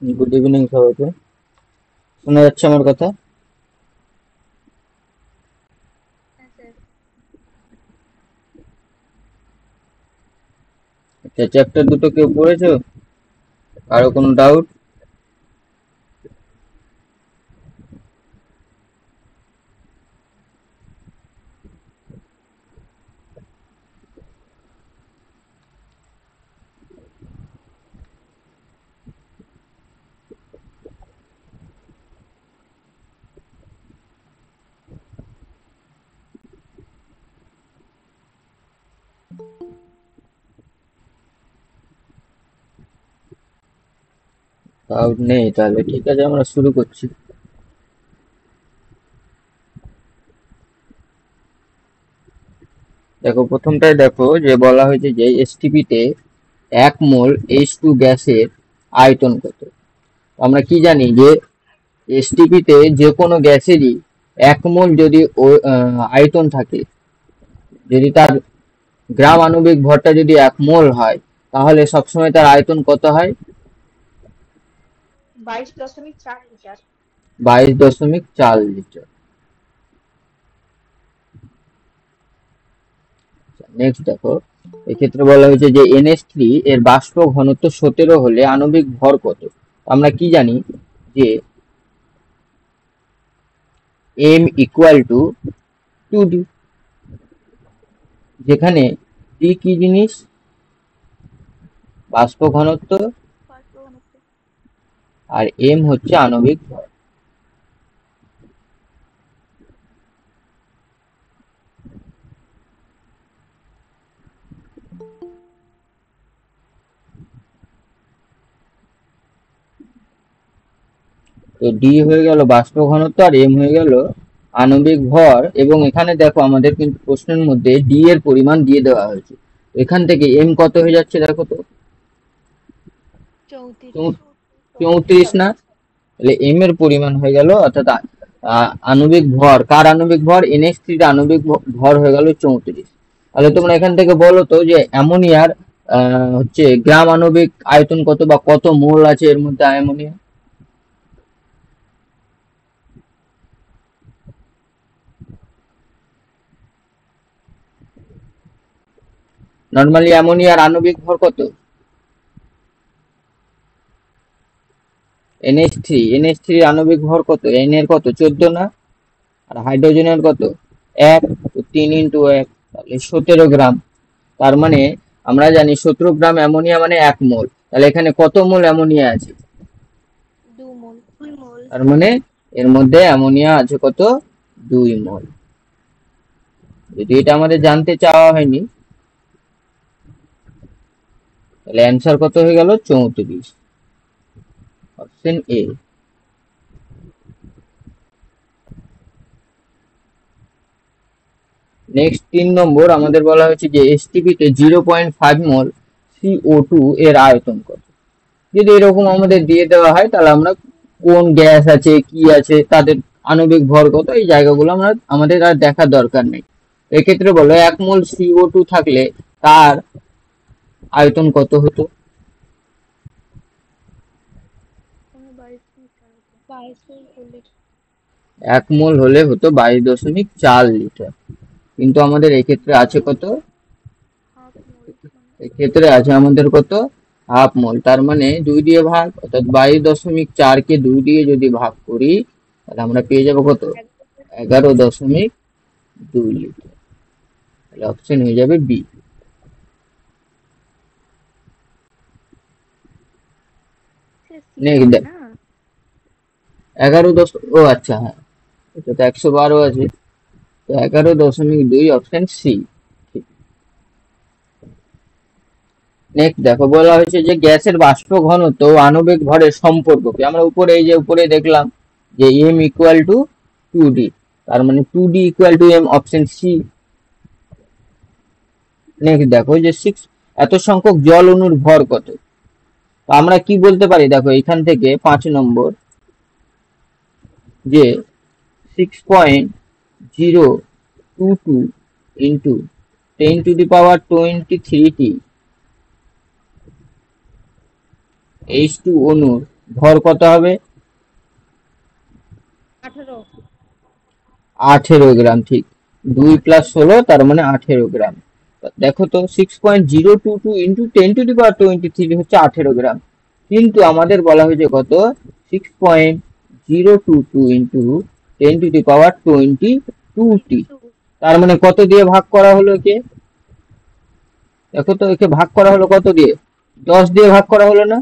Good evening সবাইকে। শোনা যাচ্ছে আমার কথা? হ্যাঁ স্যার। আচ্ছা, চ্যাপ্টার দুটো কেউ পড়েছো? কারো কোনো ডাউট? ডাউট নেই, তাহলে ঠিক আছে, আমরা শুরু করছি। দেখো, প্রথমটাই দেখো যে বলা হয়েছে যে এসটিপি তে 1 মোল H2 গ্যাসের আয়তন কত। আমরা কি জানি যে এসটিপি তে যে কোনো গ্যাসেরই 1 মোল যদি আয়তন থাকে, যদি তার গ্রাম আণবিক ভরটা যদি 1 মোল হয়, তাহলে সবসময় তার আয়তন কত হয়? 22.4 লিটার। 22.4 লিটার। নেক্সট দেখো, এক্ষেত্রে বলা হয়েছে যে NH3 এর বাষ্প ঘনত্ব 17 হলে আণবিক ভর কত। আমরা কি জানি যে M ইকুয়াল টু 2D, যেখানে D কি জিনিস? বাষ্প ঘনত্ব, আর M হচ্ছে আণবিক ভর। তো D হয়ে গেল বাষ্প ঘনত্ব, আর M হয়ে গেল আণবিক ভর। এবং এখানে দেখো, আমাদের কিন্তু প্রশ্নের মধ্যে D এর পরিমাণ দিয়ে দেওয়া হয়েছে। এখান থেকে M কত হয়ে যাচ্ছে দেখো তো? 34। 34 না? তাহলে M এর পরিমাণ হয়ে গেল, অর্থাৎ আণবিক ভর, কার আণবিক ভর? NH3 এর আণবিক ভর হয়ে গেল 34। তাহলে তোমরা এখান থেকে বলো তো যে অ্যামোনিয়ার হচ্ছে গ্রাম আণবিক আয়তন কত, বা কত মোল আছে এর মধ্যে অ্যামোনিয়া? নর্মালি অ্যামোনিয়ার আণবিক ভর কত? NH3 আণবিক ভর কত? N এর কত? 14 না? আর হাইড্রোজেনের কত? 1। তো 3 ইন্টু 1, তাহলে 17 গ্রাম। তার মানে আমরা জানি 17 গ্রাম অ্যামোনিয়া মানে 1 মোল। তাহলে এখানে কত মোল অ্যামোনিয়া আছে? 2 মোল। তার মানে এর মধ্যে অ্যামোনিয়া আছে কত? 2 মোল। যদি এটা আমাদের জানতে চাওয়া হয়নি, তাহলে অ্যান্সার কত হয়ে গেল? 34। Option A. নেক্সট 3 নম্বর, আমাদের বলা হয়েছে যে এসটিপি তে 0.5 মোল CO2 এর আয়তন কত। যদি এরকম আমাদের দিয়ে দেওয়া হয়, তাহলে আমরা কোন গ্যাস আছে, কি আছে, তাদের আণবিক ভর কত, এই জায়গাগুলো আমাদের আর দেখার দরকার নেই। এক্ষেত্রে বলো 1 মোল CO2 থাকলে তার আয়তন কত হতো? 1 মোল হলে হতো 22.4 লিটার। কিন্তু আমাদের এক্ষেত্রে আছে কত? এক্ষেত্রে আছে আমাদের কত? হাফ মোল। তার মানে 2 দিয়ে ভাগ, অর্থাৎ 22.4 কে 2 দিয়ে যদি ভাগ করি, তাহলে আমরা পেয়ে যাবো কত? 11.2 লিটার। তাহলে অপশন হয়ে যাবে বি। নেক্সট 11 ও আচ্ছা, হ্যাঁ, এটা তো 112 আছে। তো 11.2, অপশন সি। নেক্সট দেখো, বলা হয়েছে যে গ্যাসের বাষ্প ঘনত্ব ও আণবিক ভরের সম্পর্ক কি। আমরা উপরে, এই যে উপরে দেখলাম যে M ইকুয়াল টু 2D, তার মানে 2D equal to M, option C. Next দেখো যে এত সংখ্যক জল অণুর ভর কত। তো আমরা কি বলতে পারি, দেখো এখান থেকে 5 নম্বর, যে 6.022 ইন্টু 10⁻23T H2 অণুর ভর কত হবে? 18। 18 গ্রাম, ঠিক। 2 প্লাস 16 তার মানে 18 গ্রাম। দেখো তো 6.022 ইন্টু 10⁻23 হচ্ছে 18 গ্রাম, কিন্তু আমাদের বলা হয়েছে কত? 6.022 ইন্টু 10⁻22t। 22। তার মানে কত দিয়ে ভাগ করা হলো একে? দেখো তো একে ভাগ করা হলো কত দিয়ে? 10 দিয়ে ভাগ করা হলো না?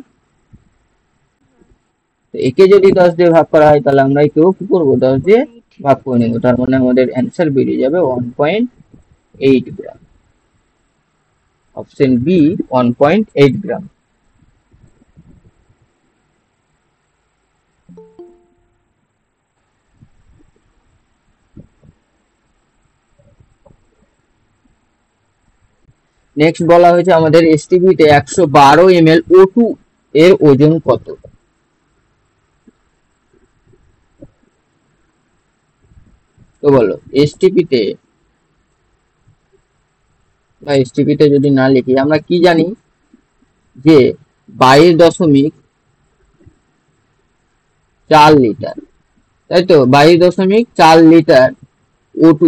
তো একে যদি 10 দিয়ে ভাগ করা হয় তাহলে আমরা একেও কি করবো? 10 দিয়ে 1.8। ভাগ করে নেবো। তার মানে আমাদের অ্যান্সার বেরিয়ে যাবে 1.8 গ্রাম। অপশন বি 1.8 গ্রাম। নেক্সট বলা হয়েছে আমাদের এসটিপিতে 112 ml O2 এর ওজন কত? তো বলো এসটিপিতে, বা এসটিপিতে যদি না লিখি আমরা কি জানি যে 22.4 লিটার, তাই তো? 22.4 লিটার O2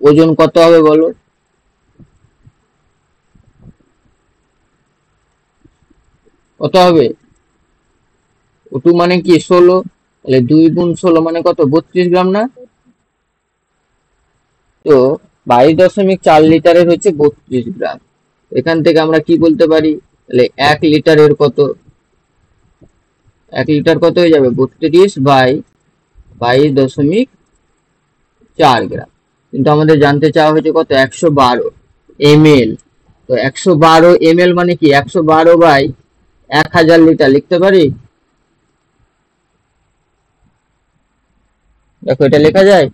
ওজন কত হবে বলো? কত হবে? O2 মানে কি 16, তাহলে 2 গুণ 16 মানে কত? 32 গ্রাম না? তো 22.4 লিটারের হচ্ছে 32 গ্রাম। এখান থেকে আমরা কি বলতে পারি? তাহলে 1 লিটারের কত? 1 লিটার কত হয়ে যাবে? 32 বাই 22.4 গ্রাম। কিন্তু আমাদের জানতে চাওয়া হয়েছে কত? 112 ml। তো 112 ml মানে কি? 112 বাই 1000 লিটার লিখতে পারি? দেখো এটা লেখা যায়।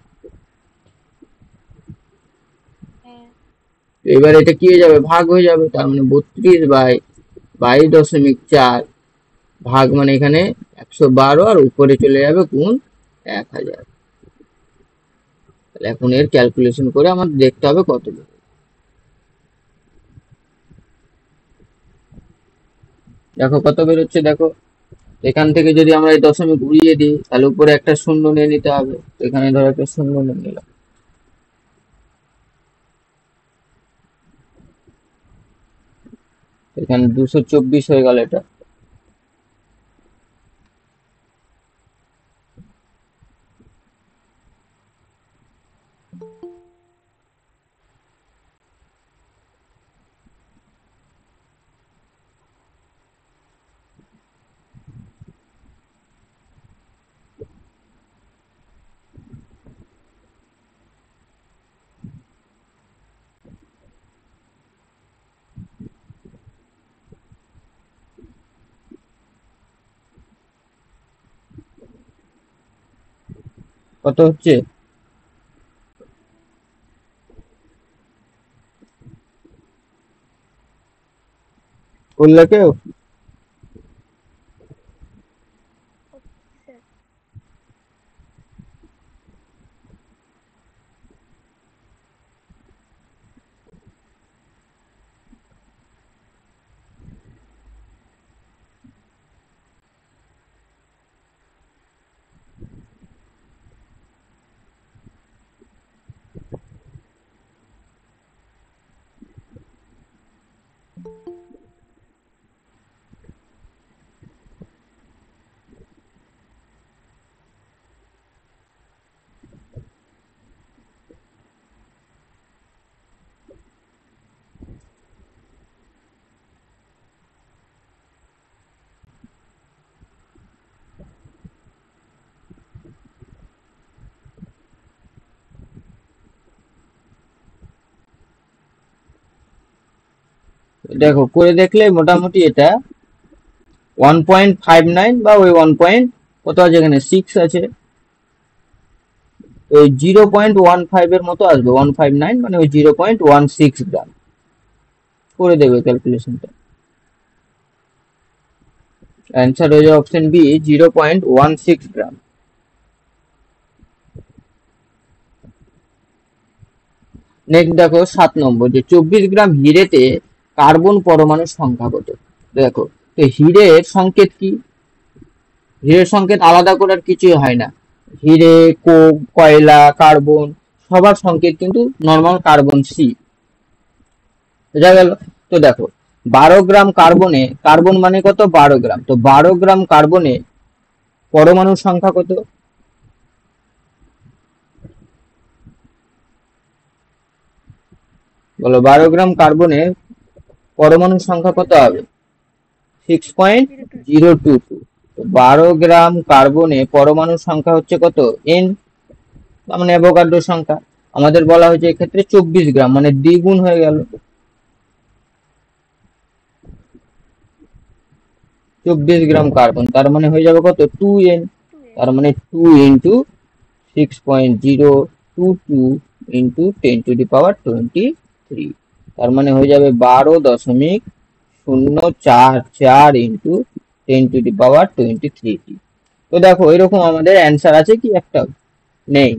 হ্যাঁ। তো এবার এটা কি হয়ে যাবে? ভাগ হয়ে যাবে। তার মানে 32 বাই 22.4 ভাগ, মানে এখানে 112 আর উপরে চলে যাবে গুণ 1000। তাহলে এখন এর ক্যালকুলেশন করে আমাদের দেখতে হবে কত বেরোবে। দেখো কত বেরোচ্ছে, দেখো। এখান থেকে যদি আমরা এই দশমিক উড়িয়ে দিই তাহলে উপরে একটা শূন্য নিয়ে নিতে হবে। তো এখানে ধরো একটা শূন্য নিয়ে নিলাম। এখানে 224 হয়ে গেল এটা। কত হচ্ছে? করলে কেউ? স্যার। দেখো করে দেখলে মোটামুটি এটা 1.59 বা ওই 1 পয়েন্ট কত আছে, এখানে 6 আছে, ওই 0.15 এর মতো আসবে। 159 মানে ওই 0.16 গ্রাম। করে দেবে ক্যালকুলেশনটা। অ্যান্সার হয়ে যাবে অপশন বি 0.16 গ্রাম। নেক্সট দেখো 7 নম্বর, যে 24 গ্রাম হিরেতে কার্বন পরমাণুর সংখ্যা কত? দেখো তো হিরের সংকেত কি? হীরের সংকেত আলাদা করার কিছুই হয় না, হিরে, কোক, কয়লা, কার্বন সবার সংকেত কিন্তু নর্মাল কার্বন সি। বোঝা গেল? তো দেখো 12 গ্রাম কার্বনে, কার্বন মানে কত 12 গ্রাম, তো 12 গ্রাম কার্বনে পরমাণুর সংখ্যা কত? বলো 12 গ্রাম কার্বনে পরমাণুর সংখ্যা কত হবে? 6.022। তো 12 গ্রাম কার্বনে পরমাণুর সংখ্যা হচ্ছে কত? এন, তার মানে অ্যাভোগাড্রো সংখ্যা। আমাদের বলা হয়েছে এক্ষেত্রে 24 গ্রাম, মানে দ্বিগুণ হয়ে গেল। 24 গ্রাম কার্বন, তার মানে হয়ে যাবে কত? 2n। তার মানে 2 × 6.022 × 10⁻23, তার মানে হয়ে যাবে 12.044 ইন্টু 10⁻23। তো দেখো এরকম আমাদের অ্যান্সার আছে কি? একটা নেই।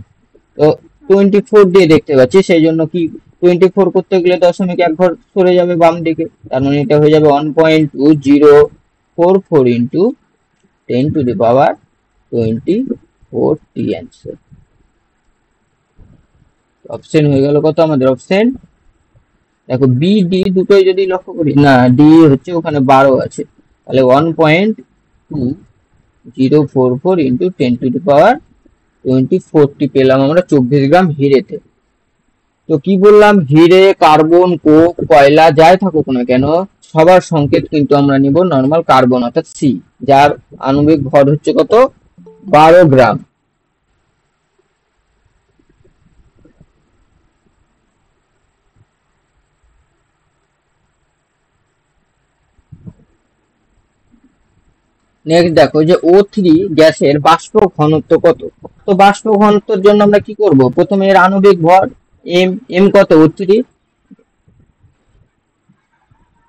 তো 24 দিয়ে দেখতে পাচ্ছি, সেই জন্য কি 24 করতে গেলে দশমিক এক ঘর সরে যাবে বাম দিকে, তার মানে এটা হয়ে যাবে 1.2044 ইন্টু 10⁻24 টি অ্যান্সার। অপশন হয়ে গেল কত আমাদের? অপশন দেখো বি ডি দুটোই যদি লক্ষ্য করি, না ডি হচ্ছে ওখানে 12 আছে, তাহলে 1.2044 ইন্টু 10⁻24 টি পেলাম আমরা 24 গ্রাম হিরেতে। তো কি বললাম, হিরে, কার্বন, কোক, কয়লা যাই থাকুক না কেন সবার সংকেত কিন্তু আমরা নিব নর্মাল কার্বন অর্থাৎ সি, যার আণবিক ভর হচ্ছে কত? 12 গ্রাম। নেক্সট দেখো যে O3 গ্যাসের বাষ্প ঘনত্ব কত? তো বাষ্প ঘনত্বের জন্য আমরা কি করব? প্রথমে এর আণবিক ভর এম, এম কত O3?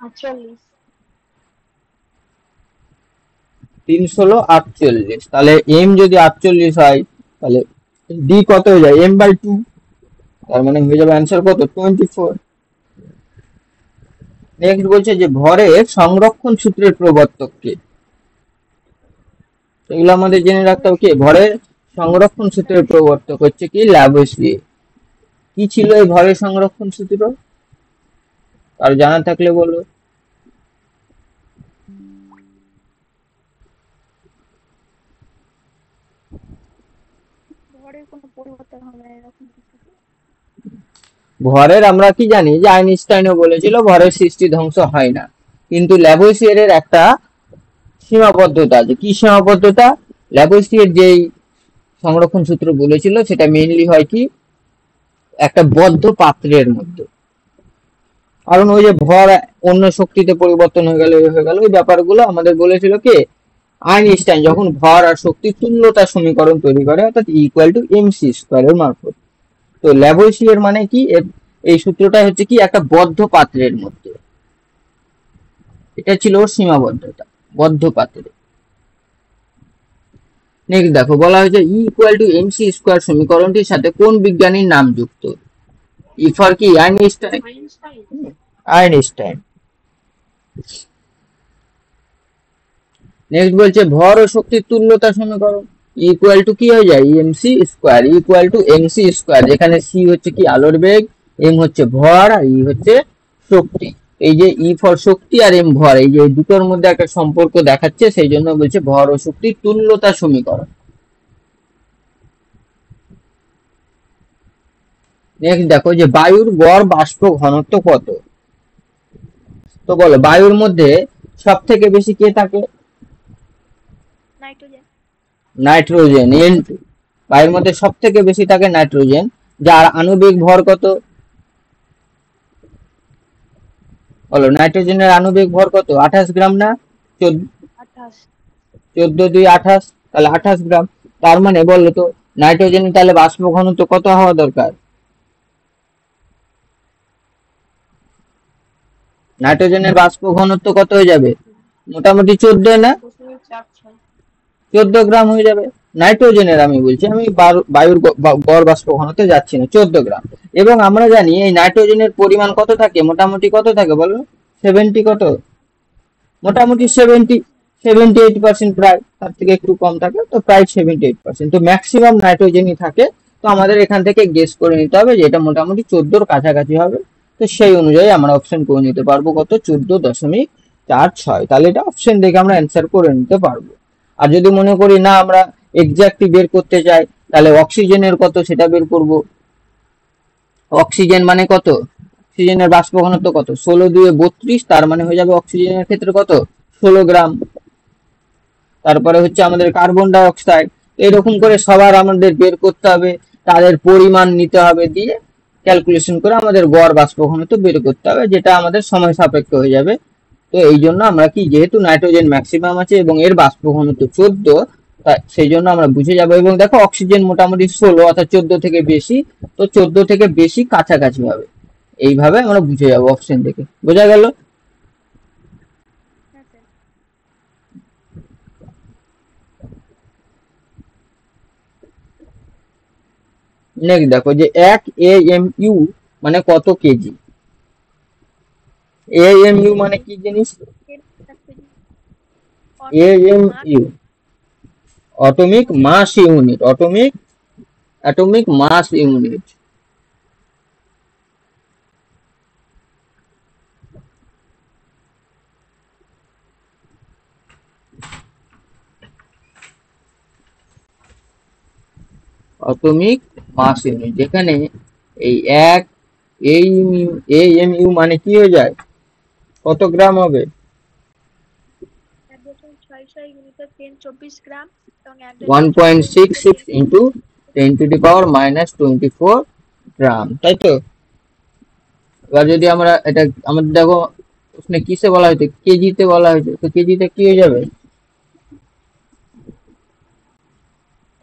48। 348, তাহলে এম যদি 48 হয় তাহলে ডি কত হয়ে যায়? m/2, তার মানে হয়ে যাবে অ্যান্সার কত? 24। নেক্সট বলছে যে ভরের সংরক্ষণ সূত্রের প্রবর্তক কে? এগুলো আমাদের জেনে রাখতে হবে। কি ভরের সংরক্ষণ সূত্রের প্রবর্তক হচ্ছে কি? ল্যাভোইসিয়ে। কি ছিল এই ভরের সংরক্ষণ সূত্র? আর জানা থাকলে বলো। ভরের কোনো পরিবর্তন হবে না এরকম কিছু। ভরের আমরা কি জানি যে আইনস্টাইনও বলেছিল ভরের সৃষ্টি ধ্বংস হয় না, কিন্তু ল্যাভোইসিয়ের একটা সীমাবদ্ধতা আছে। কি সীমাবদ্ধতা? ল্যাভোইসিয়ের যেই সংরক্ষণ সূত্র বলেছিল সেটা মেইনলি হয় কি একটা বদ্ধ পাত্রের মধ্যে, কারণ ওই যে ভর অন্য শক্তিতে পরিবর্তন হয়ে গেল ওই ব্যাপারগুলো আমাদের বলেছিল কে? আইনস্টাইন, যখন ভর আর শক্তির তুল্যতা সমীকরণ তৈরি করে অর্থাৎ ইকুয়াল টু এমসি স্কয়ারের মারফত। তো ল্যাভোইসিয়ের মানে কি এই সূত্রটা হচ্ছে কি একটা বদ্ধ পাত্রের মধ্যে, এটা ছিল ওর সীমাবদ্ধতা, বদ্ধ পাত্রে। নেক্সট দেখো বলা হয়েছে E equal to MC square সমীকরণটির সাথে কোন বিজ্ঞানীর নাম যুক্ত? ই ফর কি? আইনস্টাইন। আইনস্টাইন। আইনস্টাইন। নেক্সট বলছে ভর ও শক্তির তুল্যতা সমীকরণ ইকুয়াল টু কি হয়ে যায়? MC square equal to MC square, যেখানে সি হচ্ছে কি আলোর বেগ, এম হচ্ছে ভর, আর ই হচ্ছে শক্তি। এই যে E for Shakti R M ভর, এই যে দুটোর মধ্যে একটা সম্পর্ক দেখাচ্ছে, সেই জন্য বলছে ভর ও শক্তির তুল্যতা সমীকরণ। নেক্সট দেখো যে বায়ুর গড় বাষ্প ঘনত্ব কত? তো বলো বায়ুর মধ্যে সব থেকে বেশি কে থাকে? নাইট্রোজেন। Nitrogen, N2। বায়ুর মধ্যে সব থেকে বেশি থাকে নাইট্রোজেন, যার আণবিক ভর কত? বলো নাইট্রোজেনের আণবিক ভর কত? 28 গ্রাম না? 28। 14×2 = 28, তাহলে 28 গ্রাম। তার মানে বললো তো নাইট্রোজেনের তাহলে বাষ্প ঘনত্ব কত হওয়া দরকার? নাইট্রোজেনের বাষ্প ঘনত্ব কত হয়ে যাবে? মোটামুটি 14 না? 0.46। 14 গ্রাম হয়ে যাবে নাইট্রোজেনের, আমি বলছি, আমি বায়ুর গড় বাষ্প ঘনত্ব যাচ্ছি না, 14 গ্রাম। এবং আমরা জানি এই নাইট্রোজেনের পরিমাণ কত থাকে? মোটামুটি কত থাকে বলো? 70 কত? মোটামুটি 78% প্রায়, তার থেকে একটু কম থাকে, তো প্রায় 78%। তো ম্যাক্সিমাম নাইট্রোজেনই থাকে। তো আমাদের এখান থেকে গেস করে নিতে হবে যে এটা মোটামুটি 14 কাছাকাছি হবে। তো সেই অনুযায়ী আমরা অপশন করে নিতে পারবো কত, 14.46। তাহলে এটা অপশন দেখে আমরা অ্যান্সার করে নিতে পারবো। আর যদি মনে করি না আমরা এক্স্যাক্টলি বের করতে চাই, তাহলে অক্সিজেনের কত সেটা বের করব। অক্সিজেন মানে কত, অক্সিজেনের বাষ্প ঘনত্ব কত, 16 2 32, তার মানে হয়ে যাবে অক্সিজেনের ক্ষেত্রে কত, 16 গ্রাম। তারপরে হচ্ছে আমাদের কার্বন ডাই অক্সাইড। এরকম করে সবার আমাদের বের করতে হবে, তাদের পরিমাণ নিতে হবে, দিয়ে ক্যালকুলেশন করে আমাদের গড় বাষ্প ঘনত্ব বের করতে হবে, যেটা আমাদের সময় সাপেক্ষ হয়ে যাবে। তো এই জন্য আমরা কি, যেহেতু নাইট্রোজেন ম্যাক্সিমাম আছে এবং এর বাষ্প ঘনত্ব 14, সেই জন্য আমরা বুঝে যাবো। এবং দেখো অক্সিজেন মোটামুটি 16, অর্থাৎ 14 থেকে বেশি। তো 14 থেকে বেশি কাছাকাছি হবে, এইভাবে আমরা বুঝে যাবো অপশন দেখে। বোঝা গেল? হ্যাঁ স্যার। নেক্সট দেখো যে 1 AMU মানে কত কেজি। AMU মানে কি জিনিস? AMU atomic mass unit, atomic mass unit. Atomic mass unit, যেখানে এই 1 AMU মানে কি হয়ে যায়, কত গ্রাম হবে? 1.66 ইউনিটের 1024 গ্রাম এবং 1.66 ইন্টু 10⁻⁻24 গ্রাম, তাই তো? এবার যদি আমরা এটা, আমাদের দেখো প্রশ্নে কিসে বলা হয়েছে, কেজিতে বলা হয়েছে, তো কেজিতে কি হয়ে যাবে?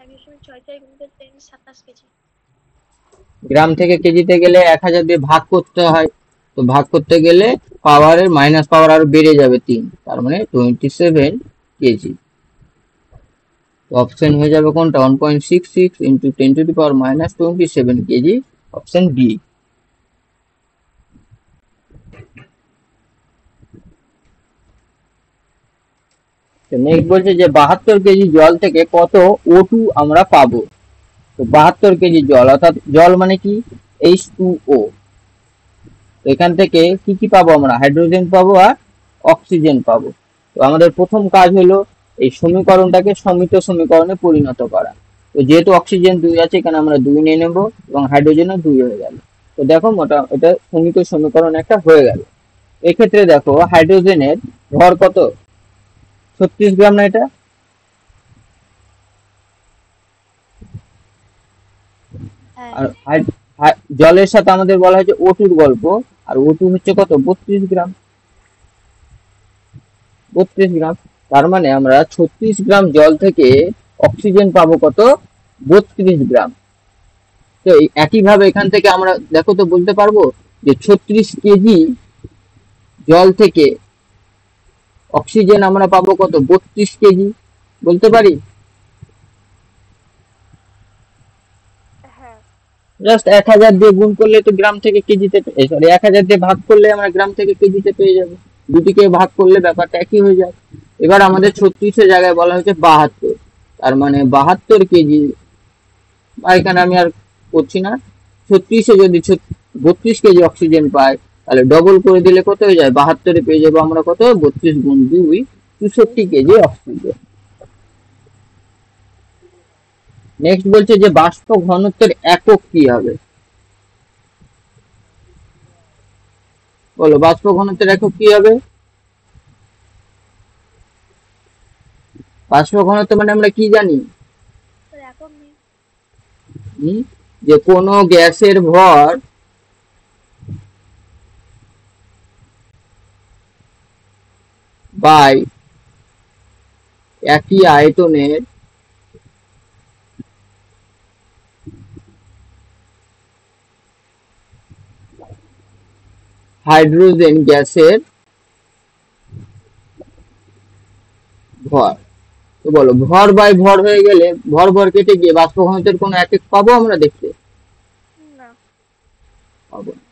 1.66 ইউনিটের 1027 কেজি। গ্রাম থেকে কেজিতে গেলে 1000 দিয়ে ভাগ করতে হয়, তো ভাগ করতে গেলে পাওয়ারের মাইনাস পাওয়ার আরো বেড়ে যাবে 3, তার মানে 27 কেজি। অপশন হয়ে যাবে কোনটা, 1.66 into 10⁻⁻27 kg, option B. Next বলছে যে 72 কেজি জল থেকে কত O2 আমরা পাবো। তো 72 কেজি জল, অর্থাৎ জল মানে কি, H2O। তো এখান থেকে কি কি পাবো আমরা, হাইড্রোজেন পাবো আর অক্সিজেন পাবো। তো আমাদের প্রথম কাজ হলো এই সমীকরণটাকে সমিত সমীকরণে পরিণত করা। তো যেহেতু অক্সিজেন 2 আছে, এখানে আমরা 2 নিয়ে নেবো এবং হাইড্রোজেনও 2 হয়ে গেল। তো দেখো মোটা এটা সমিত সমীকরণ একটা হয়ে গেল। এক্ষেত্রে দেখো হাইড্রোজেনের ভর কত, 36 গ্রাম না এটা? হ্যাঁ। আর জলের সাথে আমাদের বলা হয়েছে O2 গল্প, আর O2 হচ্ছে কত, 32 গ্রাম। 32 গ্রাম, তার মানে আমরা 36 গ্রাম জল থেকে অক্সিজেন পাবো কত, 32 গ্রাম। তো একইভাবে এখান থেকে আমরা দেখো তো বলতে পারবো যে 36 কেজি জল থেকে অক্সিজেন আমরা পাবো কত, 32 কেজি, বলতে পারি? হ্যাঁ। জাস্ট 1000 দিয়ে গুণ করলে তো গ্রাম থেকে কেজিতে, সরি 1000 দিয়ে ভাগ করলে আমরা গ্রাম থেকে কেজিতে পেয়ে যাবো। দুটিকে ভাগ করলে ব্যাপারটা একই হয়ে যায়। এবার আমাদের 36 জায়গায় বলা হয়েছে 72, তার মানে 72 কেজি। এখানে আমি আর করছি না, 36-এ যদি 32 কেজি অক্সিজেন পায়, তাহলে ডবল করে দিলে কত হয়ে যায়, 72-এ পেয়ে যাবো আমরা কত, 32 গুণ 2, 64 কেজি অক্সিজেন। নেক্সট বলছে যে বাষ্প ঘনত্বের একক কি হবে, বলো বাষ্প ঘনত্বের একক কি হবে? বাষ্প ঘনত্ব মানে আমরা কি জানি, স্যার একক নেই। যে কোনো গ্যাসের ভর বাই একই আয়তনের হাইড্রোজেন গ্যাসের ভর। তো বলো ভর বাই ভর হয়ে গেলে ভর ভর কেটে গিয়ে বাষ্প ঘনত্বের কোনো একক পাবো আমরা দেখতে, না। পাবো না।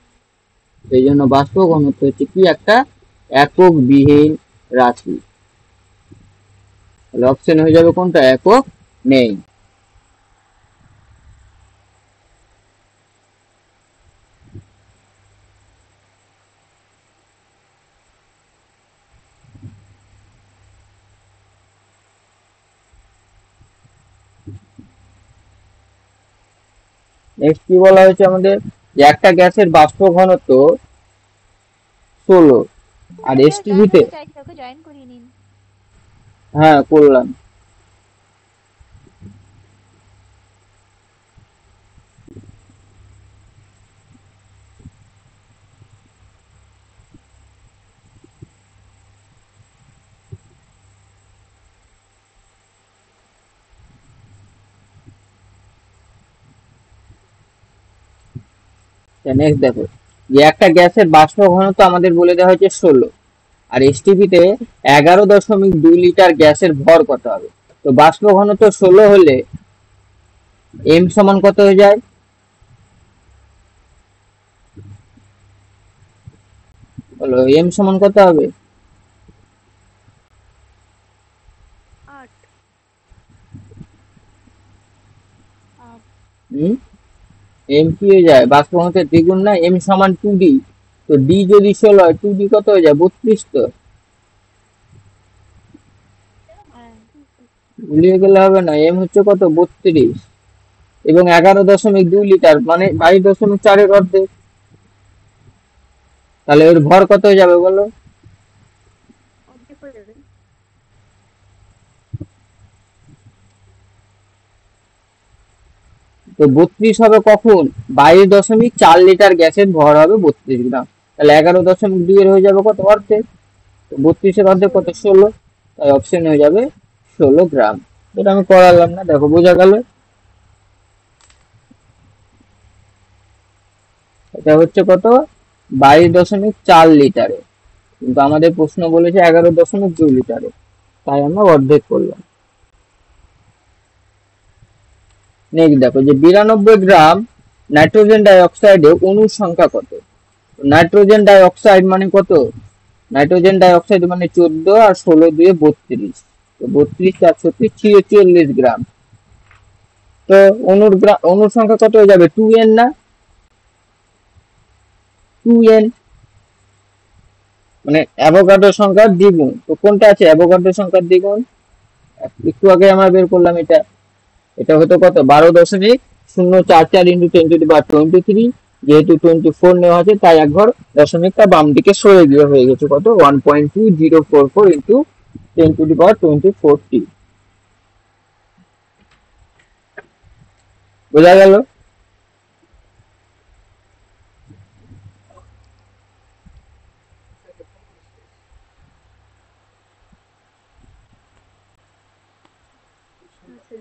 সেই জন্য বাষ্প ঘনত্ব হচ্ছে কি, একটা একক বিহীন রাশি। তাহলে অপশন হয়ে যাবে কোনটা, একক নেই। নেক্সট কি বলা হয়েছে আমাদের, যে একটা গ্যাসের বাষ্প ঘনত্ব 16 আর কেউ জয়েন এসটিভিতে, হতে চাইছে, ওকে জয়েন করিয়ে নিন। হ্যাঁ করলাম। নেক্সট দেখো, যে একটা গ্যাসের বাষ্প ঘনত্ব আমাদের বলে দেওয়া হয়েছে 16 আর এসটিপিতে 11.2 লিটার গ্যাসের ভর কত হবে। তো বাষ্প ঘনত্ব 16 হলে এম সমান কত হয়ে যায়, বলো এম সমান কত হবে। 8। হুম, এম কি হয়ে যায়, বাষ্প ঘনত্বের দ্বিগুণ না, এম সমান 2d। তো ডি যদি 16 হয় 2d কত হয়ে যায়, 32। তো হ্যাঁ। ভুলিয়ে গেলে হবে না, এম হচ্ছে কত, 32 এবং 11.2 লিটার মানে 22.4-এর অর্ধেক। তাহলে এর ভর কত হয়ে যাবে বলো। অর্ধেক হয়ে যাবে। তো 32 হবে কখন, 22.4 লিটার গ্যাসের ভর হবে 32 গ্রাম। তাহলে 11.2 এর হয়ে যাবে কত, অর্ধেক। তো 32-এর অর্ধেক কত, 16। তাই অপশন হয়ে যাবে 16 গ্রাম। এটা আমি করালাম না, দেখো বোঝা গেল। এটা হচ্ছে কত, 22.4 লিটারে, কিন্তু আমাদের প্রশ্ন বলেছে 11.2 লিটারে, তাই আমরা অর্ধেক করলাম। নেক্সট দেখো, যে 92 গ্রাম নাইট্রোজেন ডাই অক্সাইডে অণুর সংখ্যা কত। নাইট্রোজেন ডাই অক্সাইড মানে কত, নাইট্রোজেন ডাই অক্সাইড মানে 14 আর 16 দিয়ে 32। তো 32 4 46 গ্রাম। তো অণুর সংখ্যা কত হয়ে যাবে, 2n না, 2n মানে অ্যাভোগাড্রো সংখ্যার দ্বিগুণ। তো কোনটা আছে অ্যাভোগাড্রো সংখ্যার দ্বিগুণ, একটু আগে আমরা বের করলাম এটা। এটা হতো কত, 12.044 ইন্টু 10⁻23। যেহেতু 24 নেওয়া আছে তাই এক ঘর দশমিকটা বাম দিকে সরে গিয়ে হয়ে গেছে কত, 1.2044 ইন্টু 10⁻24t। বোঝা গেল। আচ্ছা।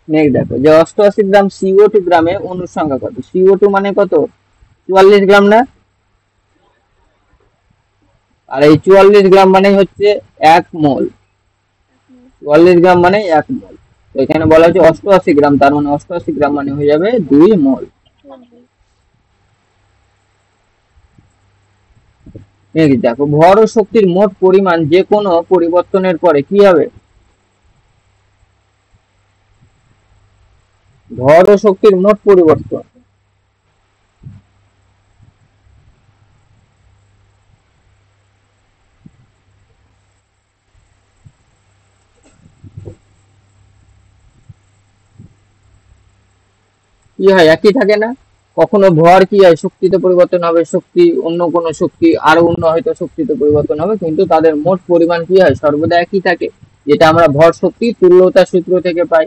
নেক্সট দেখো, যে 88 গ্রাম CO2 গ্রামে অণুর সংখ্যা কত। CO2 মানে কত, 44 গ্রাম না, আর এই 44 গ্রাম মানে হচ্ছে 1 মোল। 44 গ্রাম মানে 1 মোল। তো এখানে বলা হচ্ছে 88 গ্রাম, তার মানে 88 গ্রাম মানে হয়ে যাবে 2 মোল। নেক্সট দেখো, ভর ও শক্তির মোট পরিমাণ যে কোনো পরিবর্তনের পরে কি হবে। ভর ও শক্তির মোট পরিবর্তন, কি হয়, একই থাকে না। কখনো ভর কি হয়, শক্তিতে পরিবর্তন হবে, শক্তি অন্য কোনো শক্তি আরো অন্য হয়তো শক্তিতে পরিবর্তন হবে, কিন্তু তাদের মোট পরিমাণ কি হয়, সর্বদা একই থাকে। যেটা আমরা ভর শক্তি তুল্যতা সূত্র থেকে পাই।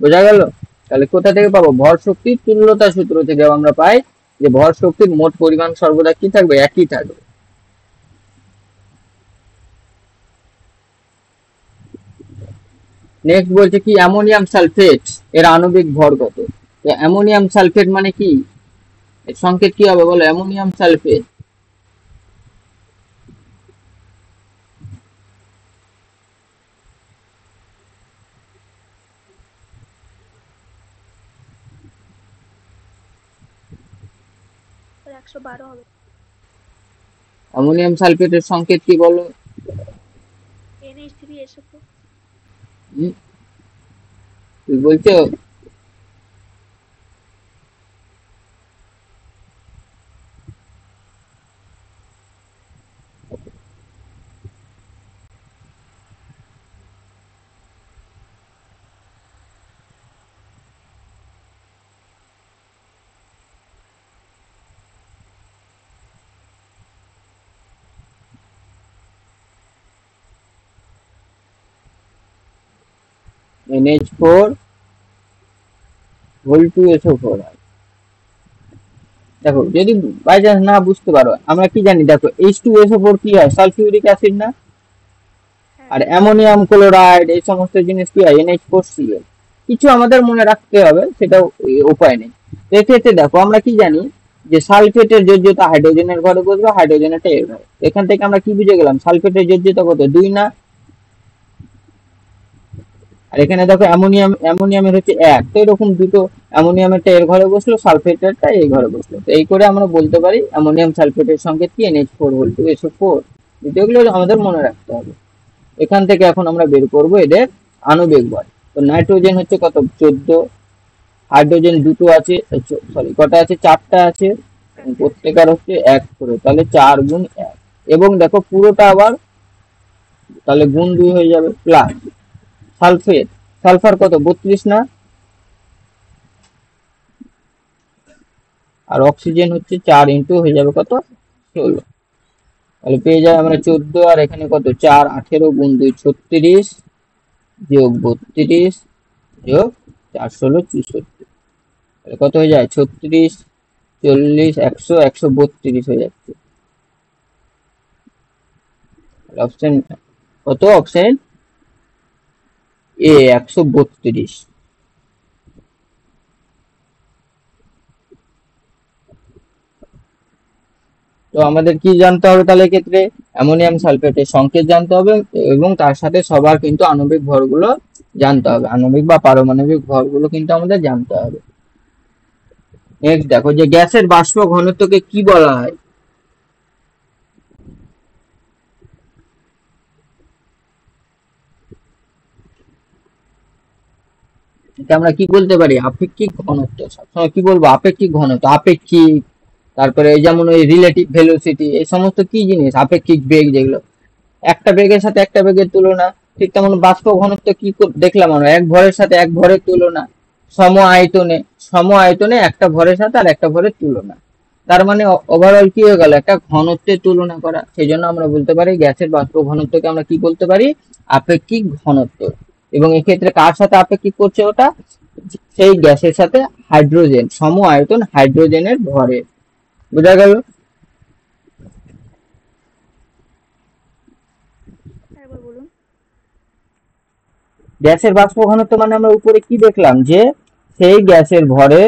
বোঝা গেল। তাহলে কোথা থেকে পাবো, ভর শক্তি তুল্যতা সূত্র থেকে আমরা পাই যে ভর শক্তির মোট পরিমাণ সর্বদা কি থাকবে, একই থাকবে। নেক্সট বলছে কি, অ্যামোনিয়াম সালফেট এর আণবিক ভর কত। তো অ্যামোনিয়াম সালফেট মানে কি, এর সংকেত কি হবে বলো, অ্যামোনিয়াম সালফেট। 112 হবে। অ্যামোনিয়াম সালফেটের সংকেত কি বলো, SO4 তুই বলছো NH4 হোল 2SO4 হয়। দেখো যদি বাই চান্স না বুঝতে পারো, আমরা কি জানি, দেখো H2SO4 কি হয়, সালফিউরিক অ্যাসিড না, হ্যাঁ আর অ্যামোনিয়াম ক্লোরাইড এই সমস্ত জিনিস কি হয়, NH4Cl। কিছু আমাদের মনে রাখতে হবে, সেটা উপায় নেই। এক্ষেত্রে দেখো আমরা কি জানি যে সালফেটের যোজ্যতা হাইড্রোজেনের ঘরে বসবে, হাইড্রোজেনেরটা এর ঘরে। এখান থেকে আমরা কি বুঝে গেলাম, সালফেটের যোজ্যতা কত, 2 না, আর এখানে দেখো অ্যামোনিয়ামের হচ্ছে 1, তো এরকম দুটো, অ্যামোনিয়ামেরটা এর ঘরে বসলো, সালফেটেরটা এই ঘরে বসলো, তো এই করে আমরা বলতে পারি অ্যামোনিয়াম সালফেটের সংকেত কি, NH4 হোল 2SO4। এগুলো আমাদের মনে রাখতে হবে। এখান থেকে এখন আমরা বের করব এদের আণবিক ভর। তো নাইট্রোজেন হচ্ছে কত, 14, হাইড্রোজেন দুটো আছে, সরি কটা আছে, 4টা আছে, এবং প্রত্যেকার হচ্ছে 1 করে, তাহলে 4 গুণ 1, এবং দেখো পুরোটা আবার তাহলে গুণ 2 হয়ে যাবে, প্লাস সালফেট, সালফার কত, 32 না, আর অক্সিজেন হচ্ছে 4 ইন্টু হয়ে যাবে কত, 16, তাহলে পেয়ে যাবে আমরা 14, আর এখানে কত 4, 18 গুণ 2 36, যোগ 32, যোগ 4 16 64, তাহলে কত হয়ে যায়, 36, 40, 100, 132 হয়ে যাচ্ছে। অপশন কত, অপশন এ 132। তো আমাদের কি জানতে হবে তাহলে এক্ষেত্রে, অ্যামোনিয়াম সালফেটের সংকেত জানতে হবে, এবং তার সাথে সবার কিন্তু আণবিক ভরগুলো জানতে হবে, আণবিক বা পারমাণবিক ভরগুলো কিন্তু আমাদের জানতে হবে। নেক্সট দেখো যে গ্যাসের বাষ্প ঘনত্বকে কি বলা হয়, এটা আমরা কি বলতে পারি, আপেক্ষিক ঘনত্ব। সবসময় কি বলবো, আপেক্ষিক ঘনত্ব, আপেক্ষিক, তারপরে এই যেমন ওই রিলেটিভ ভেলোসিটি, এই সমস্ত কি জিনিস, আপেক্ষিক বেগ যেগুলো, একটা বেগের সাথে একটা বেগের তুলনা। ঠিক তেমন বাষ্প ঘনত্ব কি দেখলাম আমরা, এক ভরের সাথে এক ভরের তুলনা, সম আয়তনে, সম আয়তনে একটা ভরের সাথে আর একটা ভরের তুলনা। তার মানে ওভারঅল কি হয়ে গেল, একটা ঘনত্বের তুলনা করা। সেই জন্য আমরা বলতে পারি গ্যাসের বাষ্প ঘনত্বকে আমরা কি বলতে পারি, আপেক্ষিক ঘনত্ব। এবং এক্ষেত্রে কার সাথে আপেক্ষিক করছে ওটা, সেই গ্যাসের সাথে হাইড্রোজেন, সম আয়তন হাইড্রোজেনের ভরে। বোঝা গেল? একবার বলুন। গ্যাসের বাষ্প ঘনত্ব মানে আমরা উপরে কি দেখলাম, যে সেই গ্যাসের ভরে,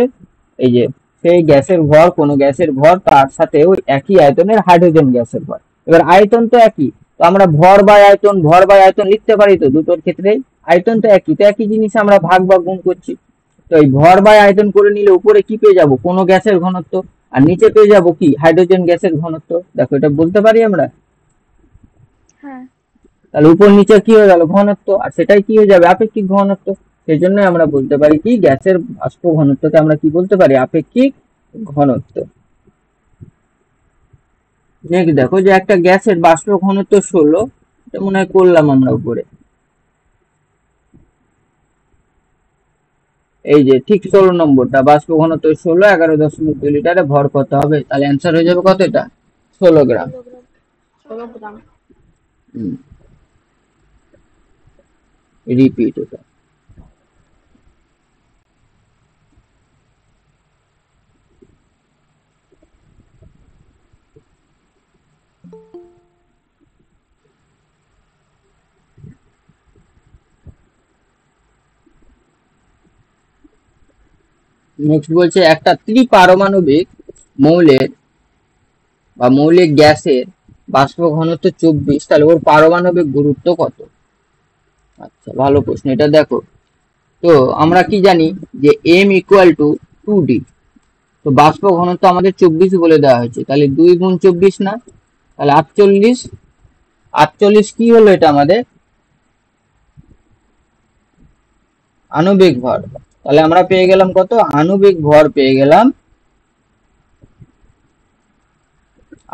এই যে সেই গ্যাসের ভর, কোন গ্যাসের ভর, তার সাথে ওই একই আয়তনের হাইড্রোজেন গ্যাসের ভর। এবার আয়তন তো একই, তো আমরা ভর বাই আয়তন, ভর বাই আয়তন লিখতে পারি, তো দুটোর ক্ষেত্রে আয়তন তো একই, তো একই জিনিস আমরা ভাগ বা গুণ করছি। তো এই ভর বাই আয়তন করে নিলে উপরে কি পেয়ে যাব, কোন গ্যাসের ঘনত্ব, আর নিচে পেয়ে যাব কি, হাইড্রোজেন গ্যাসের ঘনত্ব। দেখো এটা বলতে পারি আমরা, হ্যাঁ তাহলে উপর নিচে কি হয়ে গেল, ঘনত্ব, আর সেটাই কি হয়ে যাবে, আপেক্ষিক ঘনত্ব। সেই জন্য আমরা বলতে পারি কি, গ্যাসের বাষ্প ঘনত্বকে আমরা কি বলতে পারি, আপেক্ষিক ঘনত্ব। নেক্সট দেখো যে একটা গ্যাসের বাষ্প ঘনত্ব 16, এটা মনে হয় করলাম আমরা উপরে, এই যে ঠিক 16 নম্বরটা, বাষ্প ঘনত্ব 16, 11.2 লিটারে ভর কত হবে, তাহলে অ্যান্সার হয়ে যাবে কত, এটা 16 গ্রাম। 16 গ্রাম। 16 গ্রাম। রিপিট এটা। নেক্সট বলছে একটা ত্রিপারমাণবিক মৌলের বা মৌলিক গ্যাসের বাষ্প ঘনত্ব 24, তাহলে ওর পারমাণবিক গুরুত্ব কত। আচ্ছা ভালো প্রশ্ন এটা। দেখো তো আমরা কি জানি যে m ইকুয়াল টু 2d, তো বাষ্প ঘনত্ব আমাদের 24 বলে দেওয়া হয়েছে, তাহলে 2 গুণ 24 না, তাহলে 48, 48 কি হলো এটা আমাদের, আণবিক ভর, তাহলে আমরা পেয়ে গেলাম কত, আণবিক ভর পেয়ে গেলাম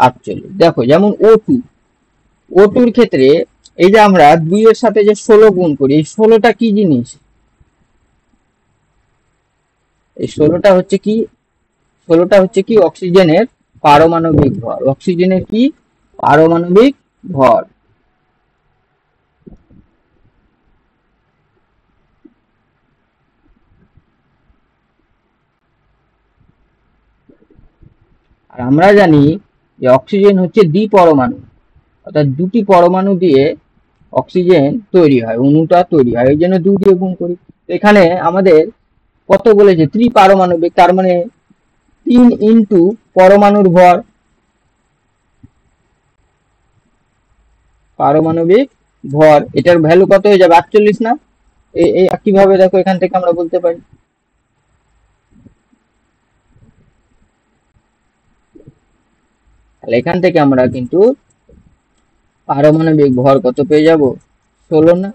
48। দেখো যেমন ও টুর ক্ষেত্রে এই যে আমরা 2 এর সাথে যে 16 গুণ করি, এই 16টা কি জিনিস, এই 16টা হচ্ছে কি অক্সিজেনের পারমাণবিক ভর, অক্সিজেনের কি পারমাণবিক ভর। আর আমরা জানি যে অক্সিজেন হচ্ছে দ্বিপরমাণু, অর্থাৎ দুটি পরমাণু দিয়ে অক্সিজেন তৈরি হয়, অণুটা তৈরি হয়, এই জন্য 2 দিয়ে গুণ করি। এখানে আমাদের কত বলেছে, ত্রিপারমাণবিক, তার মানে 3 ইন্টু পরমাণুর ভর, পারমাণবিক ভর, এটার ভ্যালু কত হয়ে যাবে 48 না। এই কিভাবে দেখো এখান থেকে আমরা বলতে পারি, তাহলে এখান থেকে আমরা কিন্তু পারমাণবিক ভর কত পেয়ে যাব, 16 না।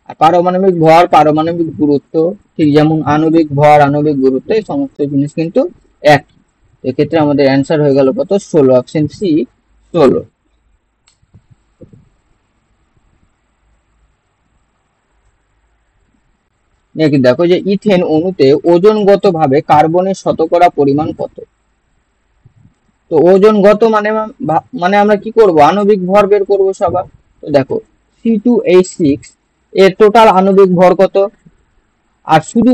আর পারমাণবিক ভর, পারমাণবিক গুরুত্ব, ঠিক যেমন আণবিক ভর, আণবিক গুরুত্ব, এই সমস্ত জিনিস কিন্তু এক। এক্ষেত্রে আমাদের অ্যান্সার হয়ে গেল কত, 16, অপশন সি 16। নেক্সট দেখো যে ইথেন অণুতে ওজনগত ভাবে কার্বনের শতকরা পরিমাণ কত। তো ওজনগত মানে আমরা কি করব, আণবিক ভর বের করব সবার। তো দেখো C2H6 এর টোটাল আণবিক ভর কত, আর শুধু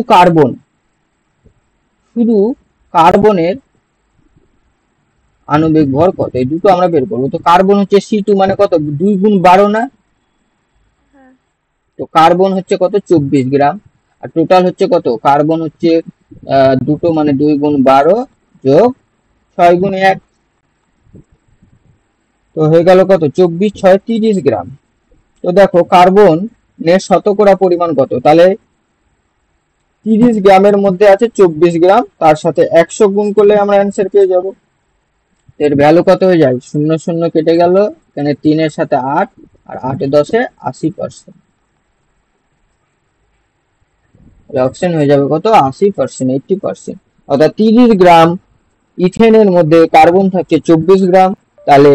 কার্বনের আণবিক ভর কত, এই দুটো আমরা বের করবো। তো কার্বন হচ্ছে C2 মানে কত, 2 গুণ 12 না, হ্যাঁ তো কার্বন হচ্ছে কত 24 গ্রাম। আর টোটাল হচ্ছে কত, কার্বন হচ্ছে দুটো মানে 2 গুণ 12 যোগ 6 গুণ 1, তো হয়ে গেল কত 24, 6, 30 গ্রাম। তো দেখো কার্বনের শতকরা পরিমাণ কত, তাহলে 30 গ্রামের মধ্যে আছে 24 গ্রাম, তার সাথে 100 গুণ করলে আমরা অ্যান্সার পেয়ে যাব। এর ভ্যালু কত হয়ে যায়, 0 0 কেটে গেল, এখানে 3 এর সাথে 8, আর 8 এ 10 এ 80%, অপশন হয়ে যাবে কত, 80%, 80%। অর্থাৎ 30 গ্রাম ইথেনের মধ্যে কার্বন থাকছে 24 গ্রাম, তাহলে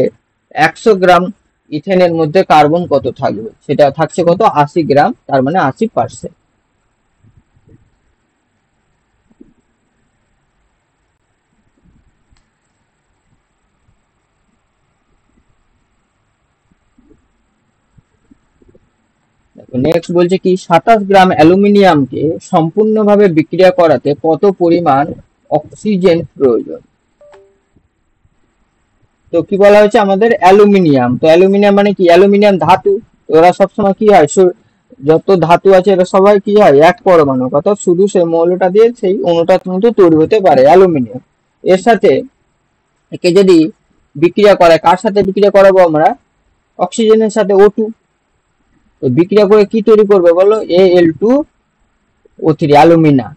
100 গ্রাম ইথেনের মধ্যে কার্বন কত থাকবে, সেটা থাকছে কত, 80 গ্রাম, তার মানে 80%। নেক্সট বলছে কি 27 গ্রাম অ্যালুমিনিয়ামকে সম্পূর্ণভাবে বিক্রিয়া করাতে কত পরিমাণ অক্সিজেন প্রয়োজন। তো কি বলা হয়েছে আমাদের, অ্যালুমিনিয়াম, তো অ্যালুমিনিয়াম মানে কি, অ্যালুমিনিয়াম ধাতু, তো ওরা সবসময় কি হয়, যত ধাতু আছে এরা সবাই কি হয়, এক পরমাণু, অর্থাৎ শুধু সেই মৌলটা দিয়ে সেই অণুটা কিন্তু তৈরি হতে পারে অ্যালুমিনিয়াম। এর সাথে একে যদি বিক্রিয়া করায়, কার সাথে বিক্রিয়া করাবো আমরা, অক্সিজেনের সাথে O2, তো বিক্রিয়া করে কি তৈরি করবে বলো, Al2O3, অ্যালুমিনা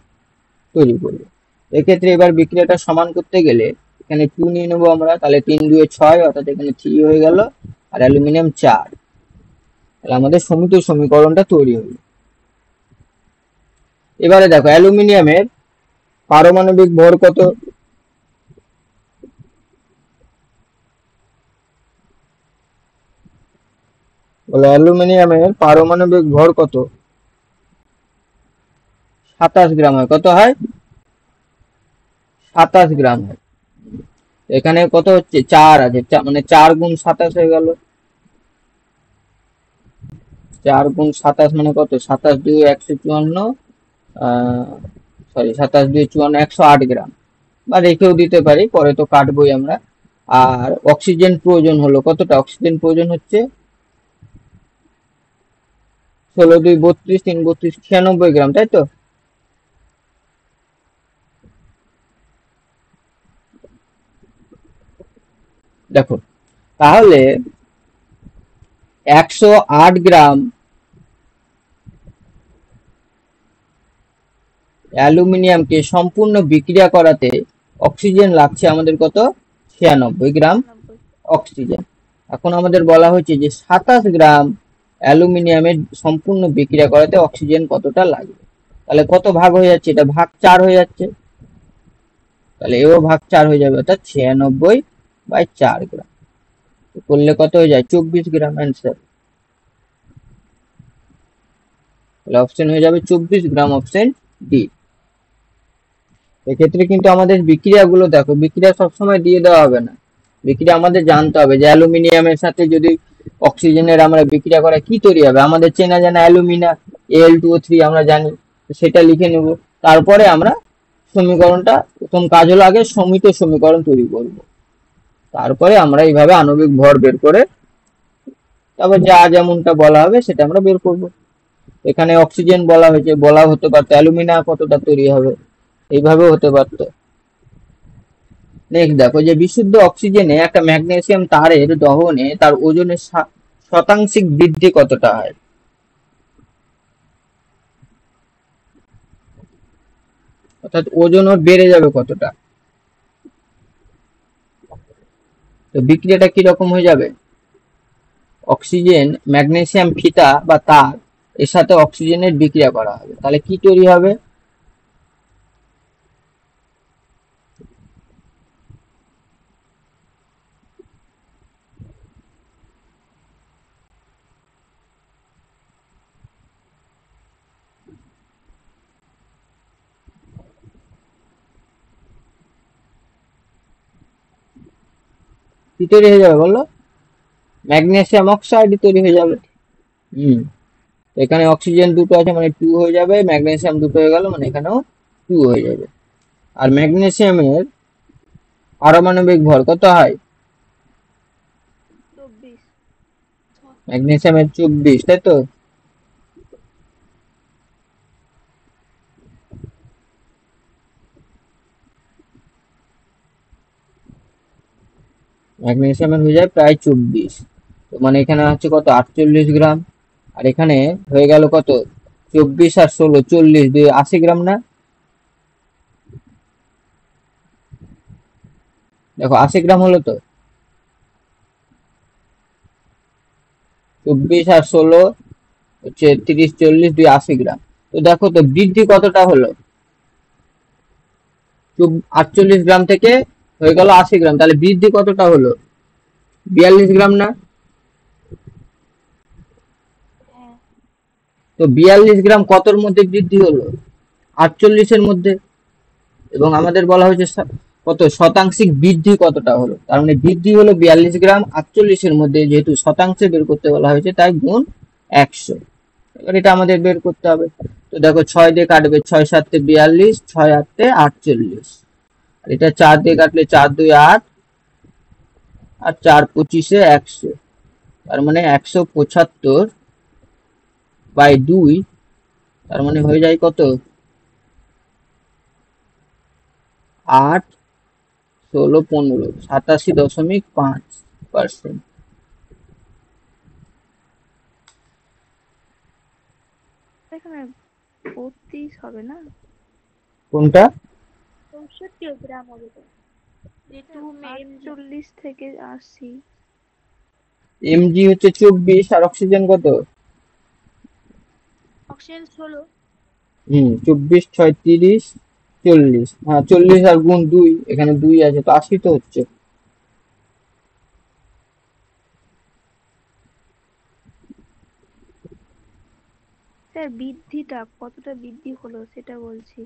তৈরি করবে। এক্ষেত্রে এবার বিক্রিয়াটা সমান করতে গেলে এখানে 2 নিয়ে নেবো আমরা, তাহলে 3 2 6, অর্থাৎ এখানে 3 হয়ে গেল, আর অ্যালুমিনিয়াম 4, তাহলে আমাদের সমিত সমীকরণটা তৈরি হলো। এবারে দেখো অ্যালুমিনিয়ামের পারমাণবিক ভর কত, বলো অ্যালুমিনিয়ামের পারমাণবিক ভর কত, 27 গ্রাম হয়, কত হয়, 27 গ্রাম হয়। এখানে কত হচ্ছে, 4 আছে, মানে 4 গুণ 27 হয়ে গেল, 4 গুণ 27 মানে কত, 27 2 154, সরি 27 2 54, 108 গ্রাম, বা রেখেও দিতে পারি, পরে তো কাটবই আমরা। আর অক্সিজেন প্রয়োজন হলো কতটা, অক্সিজেন প্রয়োজন হচ্ছে 16 2 32, 3 32, 96 গ্রাম, তাই তো। দেখো তাহলে 108 গ্রাম অ্যালুমিনিয়ামকে সম্পূর্ণ বিক্রিয়া করাতে অক্সিজেন লাগছে আমাদের কত, 96 গ্রাম 96। অক্সিজেন। এখন আমাদের বলা হয়েছে যে 27 গ্রাম অ্যালুমিনিয়ামের সম্পূর্ণ বিক্রিয়া করাতে অক্সিজেন কতটা লাগবে। তাহলে কত ভাগ হয়ে যাচ্ছে, এটা ভাগ 4 হয়ে যাচ্ছে, তাহলে এও ভাগ 4 হয়ে যাবে, অর্থাৎ 96/4 গ্রাম। করলে কত হয়ে যায়, 24 গ্রাম অ্যান্সার। তাহলে অপশন হয়ে যাবে 24 গ্রাম, অপশন ডি। এক্ষেত্রে কিন্তু আমাদের বিক্রিয়াগুলো দেখো, বিক্রিয়া সবসময় দিয়ে দেওয়া হবে না, বিক্রিয়া আমাদের জানতে হবে যে অ্যালুমিনিয়ামের সাথে যদি অক্সিজেনের আমরা বিক্রিয়া করে কি তৈরি হবে। আমাদের চেনা জানা অ্যালুমিনা Al2O3 আমরা জানি, সেটা লিখে নেব। তারপরে আমরা সমীকরণটা, প্রথম কাজ হলো আগে সমিত সমীকরণ তৈরি করব, তারপরে আমরা এইভাবে আণবিক ভর বের করে তারপর যা যেমনটা বলা হবে সেটা আমরা বের করব। এখানে অক্সিজেন বলা হয়েছে, বলা হতে পারতো অ্যালুমিনা কতটা তৈরি হবে, এইভাবেও হতে পারতো। নেক্সট দেখো যে বিশুদ্ধ অক্সিজেনে একটা ম্যাগনেসিয়াম তারের দহনে তার ওজনের শতাংশিক বৃদ্ধি কতটা হয়। অর্থাৎ ওজন ওর বেড়ে যাবে কতটা। তো বিক্রিয়াটা কি রকম হয়ে যাবে, অক্সিজেন ম্যাগনেসিয়াম ফিতা বা তার এর সাথে অক্সিজেনের বিক্রিয়া করা হবে, তাহলে কি তৈরি হবে। কি তৈরি হয়ে যাবে বললো, ম্যাগনেসিয়াম অক্সাইড তৈরি হয়ে যাবে। হুম, এখানে অক্সিজেন দুটো আছে মানে 2 হয়ে যাবে, ম্যাগনেসিয়াম দুটো হয়ে গেল মানে এখানেও 2 হয়ে যাবে। আর ম্যাগনেসিয়ামের পারমাণবিক ভর কত হয়, 24। ম্যাগনেসিয়ামের 24, তাই তো। ম্যাগনেসিয়ামের হয়ে যায় প্রায় 24, তো মানে এখানে হচ্ছে কত 48 গ্রাম, আর এখানে হয়ে গেল কত 24 আর 16, 40, 2 80 গ্রাম না। দেখো 80 গ্রাম হলো তো, 24 আর 16 হচ্ছে 30, 40, 2 80 গ্রাম। তো দেখো তো বৃদ্ধি কতটা হলো, 48 গ্রাম থেকে হয়ে গেল 80 গ্রাম, তাহলে বৃদ্ধি কতটা হলো, 42 গ্রাম না। হ্যাঁ। তো 42 গ্রাম কতর মধ্যে বৃদ্ধি হলো, 48-এর মধ্যে। এবং আমাদের বলা হয়েছে কত শতাংশিক বৃদ্ধি কতটা হলো, তার মানে বৃদ্ধি হলো 42 গ্রাম, 48-এর মধ্যে যেহেতু শতাংশে বের করতে বলা হয়েছে তাই গুণ 100। এবার এটা আমাদের বের করতে হবে। তো দেখো 6 দিয়ে কাটবে, 6 7 42, 6 8 48, আর এটা 4 দিয়ে কাটলে 4 2 8, আর 4 25 100, তার মানে 175/2, তার মানে হয়ে যায় কত 8, 16, 15, 87.5%। এখানে 32 হবে না, কোনটা, 64 গ্রাম হবে তো, যেহেতু 48 থেকে 80। এমজি হচ্ছে 24 আর অক্সিজেন কত, অক্সিজেন 16। 24 6 30, 40, হ্যাঁ 40 আর গুণ 2, এখানে 2 আছে তো 80 তো হচ্ছে। স্যার বৃদ্ধিটা কতটা বৃদ্ধি হলো সেটা বলছি,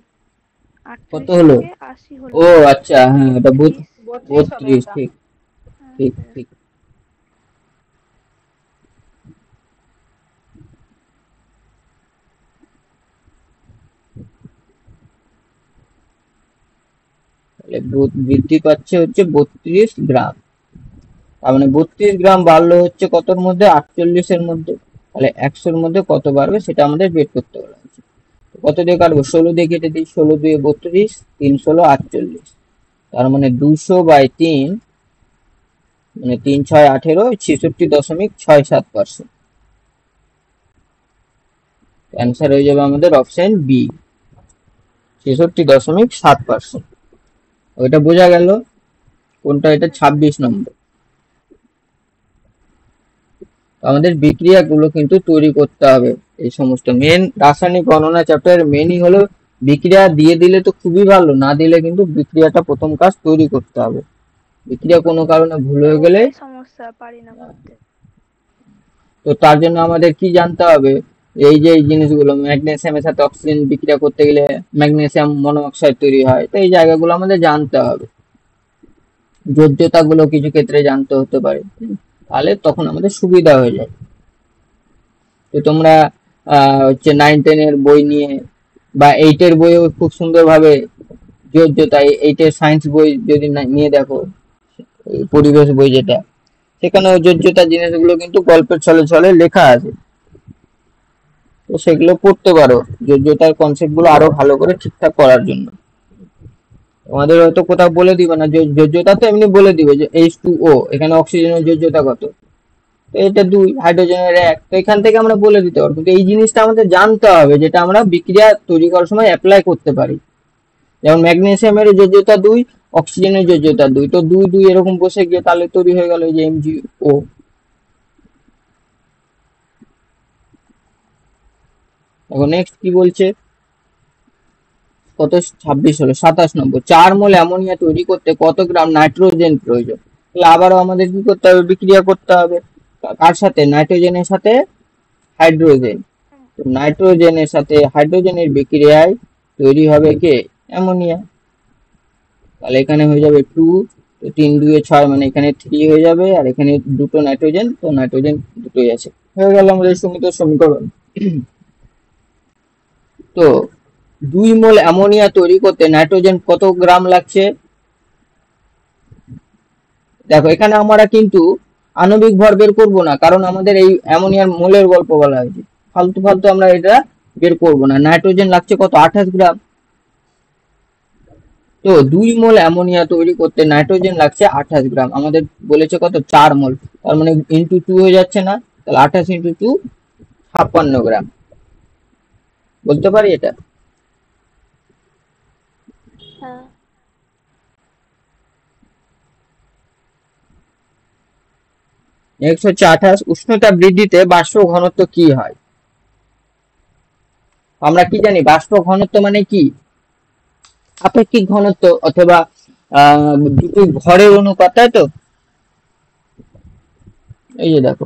কত 48 হলো, থেকে 80 হলো ও না, আচ্ছা হ্যাঁ এটা 32। 32, ঠিক হ্যাঁ ঠিক স্যার। ঠিক। তাহলে বৃদ্ধি পাচ্ছে হচ্ছে 32 গ্রাম, তার মানে 32 গ্রাম বাড়লো হচ্ছে কতর মধ্যে, 48-এর মধ্যে। তাহলে 100-এর মধ্যে কত বাড়বে সেটা আমাদের বের করতে বলা হয়েছে। কত দিয়ে কাটবো, 16 দিয়ে কেটে দিই, 16 দিয়ে 32, 3 16 48, তার মানে 200/3, মানে 3 6 18, 66.67%। অ্যান্সার হয়ে যাবে আমাদের অপশন বি, 66.7%। ওইটা বোঝা গেল কোনটা, এটা 26 নম্বর। আমাদের বিক্রিয়াগুলো কিন্তু তৈরি করতে হবে। এই সমস্ত মেন রাসায়নিক গণনা চ্যাপ্টারের মেনই হলো বিক্রিয়া। দিয়ে দিলে তো খুবই ভালো, না দিলে কিন্তু বিক্রিয়াটা প্রথম কাজ তৈরি করতে হবে। বিক্রিয়া কোনো কারণে ভুল হয়ে গেলে ওটাই সমস্যা, পারি না করতে। তো তার জন্য আমাদের কি জানতে হবে, এই যে এই জিনিসগুলো ম্যাগনেসিয়ামের সাথে অক্সিজেন বিক্রিয়া করতে গেলে ম্যাগনেসিয়াম মনোঅক্সাইড তৈরি হয়, তো এই জায়গাগুলো আমাদের জানতে হবে। যোজ্যতা গুলো কিছু ক্ষেত্রে জানতে হতে পারে, তাহলে তখন আমাদের সুবিধা হয়ে যায়। তো তোমরা হচ্ছে 9-10 এর বই নিয়ে বা 8-এর বইও খুব সুন্দরভাবে যোজ্যতা, 8-এর সায়েন্স বই যদি নিয়ে দেখো, এই পরিবেশ বই যেটা, সেখানেও যোজ্যতা জিনিসগুলো কিন্তু গল্পের ছলে ছলে লেখা আছে। তো সেগুলো পড়তে পারো যোগ্যতার কনসেপ্ট গুলো আরো ভালো করে ঠিকঠাক করার জন্য। তোমাদের হয়তো কোথাও বলে দিবে না, যোগ্যতা তো এমনি বলে দিবে যে H2O, এখানে অক্সিজেনের যোগ্যতা কত, তো এটা 2, হাইড্রোজেনের 1, তো এখান থেকে আমরা বলে দিতে পারবো। কিন্তু এই জিনিসটা আমাদের জানতে হবে যেটা আমরা বিক্রিয়া তৈরি করার সময় অ্যাপ্লাই করতে পারি। যেমন ম্যাগনেসিয়ামের যোগ্যতা 2, অক্সিজেনের যোগ্যতা 2, তো 2 2 এরকম বসে গিয়ে তাহলে তৈরি হয়ে গেল যে MgO। এখন নেক্সট কি বলছে, কত 26 হলো, 27 নম্বর, 4 মোল অ্যামোনিয়া তৈরি করতে কত গ্রাম নাইট্রোজেন প্রয়োজন। তাহলে আবারও আমাদের কি করতে হবে, বিক্রিয়া করতে হবে। কার সাথে, নাইট্রোজেনের সাথে হাইড্রোজেন। তো নাইট্রোজেনের সাথে হাইড্রোজেনের বিক্রিয়ায় তৈরি হবে কে, অ্যামোনিয়া। তাহলে এখানে হয়ে যাবে 2, তো 3 2 6, মানে এখানে 3 হয়ে যাবে, আর এখানে দুটো নাইট্রোজেন, তো নাইট্রোজেন দুটোই আছে, হয়ে গেল আমাদের সীমিত সমীকরণ। তো 2 মোল অ্যামোনিয়া তৈরি করতে নাইট্রোজেন কত গ্রাম লাগছে। দেখো এখানে আমরা কিন্তু আণবিক ভর বের করবো না, কারণ আমাদের এই অ্যামোনিয়ার মোলের গল্প বলা হয়েছে, ফালতু ফালতু আমরা এটা বের করবো না। নাইট্রোজেন লাগছে কত, 28 গ্রাম। তো 2 মোল অ্যামোনিয়া তৈরি করতে নাইট্রোজেন লাগছে 28 গ্রাম, আমাদের বলেছে কত, 4 মোল, তার মানে ইন্টু 2 হয়ে যাচ্ছে না, তাহলে 28 ইন্টু 2 56 গ্রাম, বলতে পারি এটা। হ্যাঁ। নেক্সট হচ্ছে 28, উষ্ণতা বৃদ্ধিতে বাষ্প ঘনত্ব কি হয়। আমরা কি জানি বাষ্প ঘনত্ব মানে কি, আপেক্ষিক ঘনত্ব অথবা দুটো ভরের অনুপাত, তাই তো। এই যে দেখো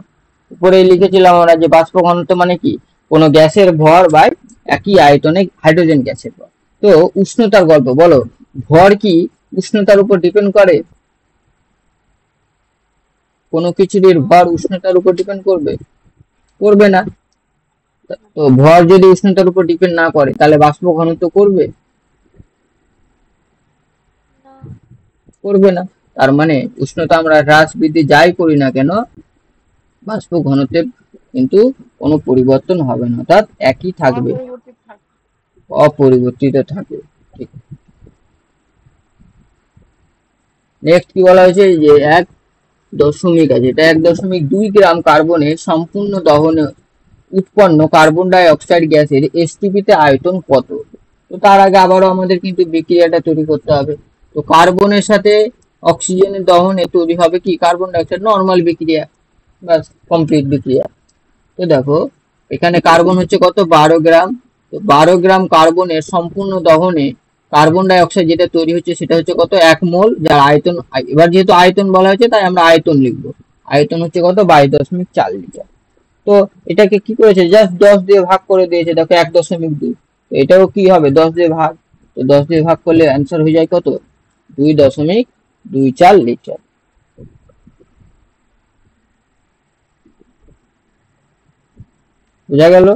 উপরে লিখেছিলাম আমরা যে বাষ্প ঘনত্ব মানে কি, কোনো গ্যাসের ভর বাই একই আয়তনে হাইড্রোজেন গ্যাসের ভর। তো উষ্ণতার গল্প বলো, ভর কি উষ্ণতার উপর ডিপেন্ড করে, কোনো কিছুর ভর উষ্ণতার উপর ডিপেন্ড করবে, করবে না। তো ভর যদি উষ্ণতার উপর ডিপেন্ড না করে তাহলে বাষ্প ঘনত্ব করবে, না। করবে না। তার মানে উষ্ণতা আমরা হ্রাস বৃদ্ধি যাই করি না কেন, বাষ্প ঘনত্বের কিন্তু কোনো পরিবর্তন হবে না, অর্থাৎ একই থাকবে, অপরিবর্তিত থাকে। অপরিবর্তিত থাকবে। ঠিক। নেক্সট কি বলা হয়েছে, যে 1 দশমিক আছে, এটা 1.2 গ্রাম কার্বনের সম্পূর্ণ দহনে উৎপন্ন কার্বন ডাই অক্সাইড গ্যাসের এসটিপিতে আয়তন কত। তো তার আগে আবারও আমাদের কিন্তু বিক্রিয়াটা তৈরি করতে হবে। তো কার্বনের সাথে অক্সিজেনের দহনে তৈরি হবে কি, কার্বন ডাই অক্সাইড, নর্মাল বিক্রিয়া, বাস কমপ্লিট বিক্রিয়া। তো দেখো এখানে কার্বন হচ্ছে কত, 12 গ্রাম। তো 12 গ্রাম কার্বনের সম্পূর্ণ দহনে কার্বন ডাই অক্সাইড যেটা তৈরি হচ্ছে সেটা হচ্ছে কত, 1 মোল, যার আয়তন, এবার যেহেতু আয়তন বলা হয়েছে তাই আমরা আয়তন লিখবো। আয়তন হচ্ছে কত, 22.4 লিটার। তো এটাকে কি করেছে, জাস্ট 10 দিয়ে ভাগ করে দিয়েছে, দেখো 1.2, তো এটাও কি হবে 10 দিয়ে ভাগ, তো 10 দিয়ে ভাগ করলে অ্যান্সার হয়ে যায় কত, 2.24 লিটার। বোঝা গেল।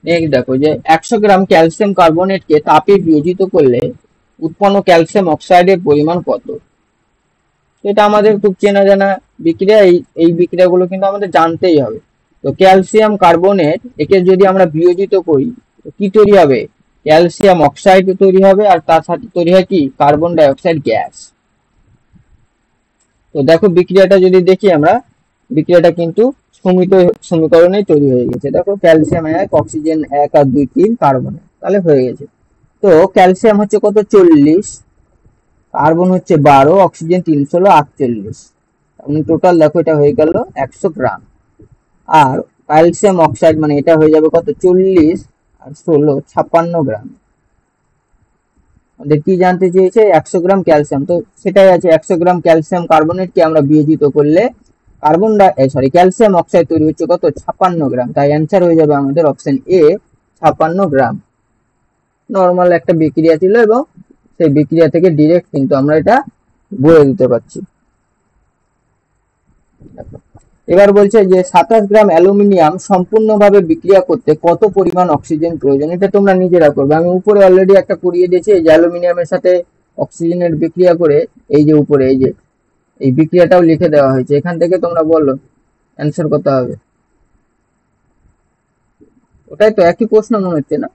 নেক্সট দেখো যে 100 গ্রাম ক্যালসিয়াম কার্বনেটকে তাপে বিয়োজিত করলে উৎপন্ন ক্যালসিয়াম অক্সাইডের পরিমাণ কত। এটা আমাদের খুব চেনা জানা বিক্রিয়া, এই বিক্রিয়াগুলো কিন্তু আমাদের জানতেই হবে। তো ক্যালসিয়াম কার্বনেট একে যদি আমরা বিয়োজিত করি তো কি তৈরি হবে, ক্যালসিয়াম অক্সাইড তৈরি হবে, আর তার সাথে তৈরি হয় কি, কার্বন ডাই অক্সাইড গ্যাস। তো দেখো বিক্রিয়াটা যদি দেখি আমরা, বিক্রিয়াটা কিন্তু সমিত সমীকরণে তৈরি হয়ে গেছে। দেখো ক্যালসিয়াম 1, অক্সিজেন 1 আর 2 3 কার্বন, তাহলে হয়ে গেছে। তো ক্যালসিয়াম হচ্ছে কত 40, কার্বন হচ্ছে 12, অক্সিজেন 3 হলো 48, মানে টোটাল দেখো এটা হয়ে গেল 100 গ্রাম। আর ক্যালসিয়াম অক্সাইড মানে এটা হয়ে যাবে কত 40 আর 16 56 গ্রাম। আমাদের কি জানতে চেয়েছে 100 গ্রাম ক্যালসিয়াম, তো সেটাই আছে 100 গ্রাম ক্যালসিয়াম কার্বনেটকে আমরা বিয়োজিত করলে ক্যালসিয়াম অক্সাইড তৈরি হচ্ছে কত 56 গ্রাম। তাই অ্যান্সার হয়ে যাবে আমাদের অপশন এ 56 গ্রাম। নর্মাল একটা বিক্রিয়া ছিল এবং সেই বিক্রিয়া থেকে ডিরেক্ট কিন্তু আমরা এটা বলে দিতে পারছি। এবার বলছে যে 27 গ্রাম অ্যালুমিনিয়াম সম্পূর্ণভাবে বিক্রিয়া করতে কত পরিমাণ অক্সিজেন প্রয়োজন। এটা তোমরা নিজেরা করবে, আমি উপরে অলরেডি একটা করিয়ে দিয়েছি। এই যে অ্যালুমিনিয়ামের সাথে অক্সিজেনের বিক্রিয়া করে এই যে উপরে এই যে এই বিক্রিয়াটাও লিখে দেওয়া হয়েছে, এখান থেকে তোমরা বলো অ্যান্সার কত হবে। ওটাই তো একই প্রশ্ন মনে হচ্ছে না?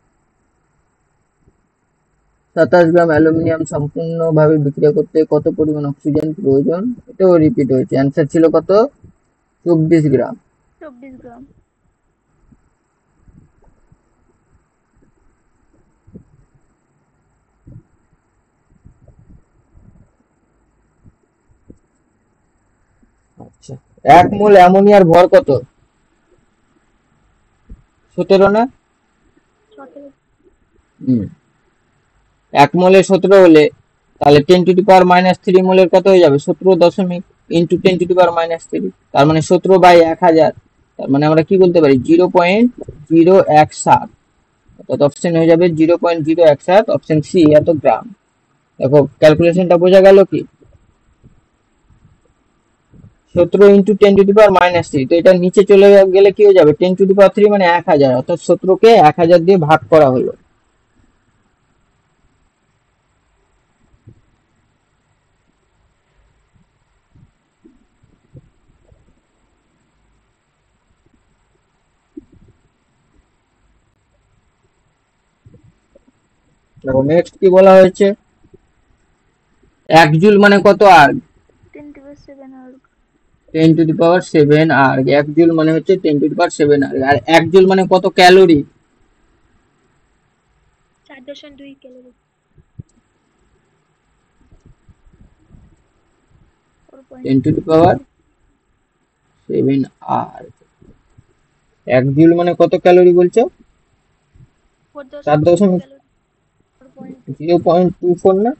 27 গ্রাম অ্যালুমিনিয়াম সম্পূর্ণভাবে বিক্রিয়া করতে কত পরিমাণ অক্সিজেন প্রয়োজন, এটাও রিপিট হয়েছে। অ্যান্সার ছিল কত 24 গ্রাম। 24 গ্রাম। আচ্ছা, 1 মোল অ্যামোনিয়ার ভর কত? 17 না? 17। হুম, 1 মোলে 17 হলে তাহলে 10⁻³ মোলের কত হয়ে যাবে 17 দশমিক ইন্টু 10⁻³ তার মানে 17 বাই 1000, তার মানে আমরা কি বলতে পারি 0.017, অর্থাৎ অপশন হয়ে যাবে 0.017, অপশন সি এত গ্রাম। দেখো ক্যালকুলেশনটা বোঝা গেল কি? 17 ইন্টু 10⁻³ তো এটা নিচে চলে গেলে কি হয়ে যাবে 10⁻³ মানে 1000, অর্থাৎ 17 কে 1000 দিয়ে ভাগ করা হলো। দেখো নেক্সট কি বলা হয়েছে, 1 জুল মানে কত আর্গ? 10⁻7 আর 10⁻7 আর্গ। 1 জুল মানে হচ্ছে 10⁻7 আর্গ। আর 1 জুল মানে কত ক্যালোরি? 4.2 ক্যালোরি। 10⁻7 আর্গ। 1 জুল মানে কত ক্যালোরি বলছো? 4.2 ক্যালোরি। 0.24 না?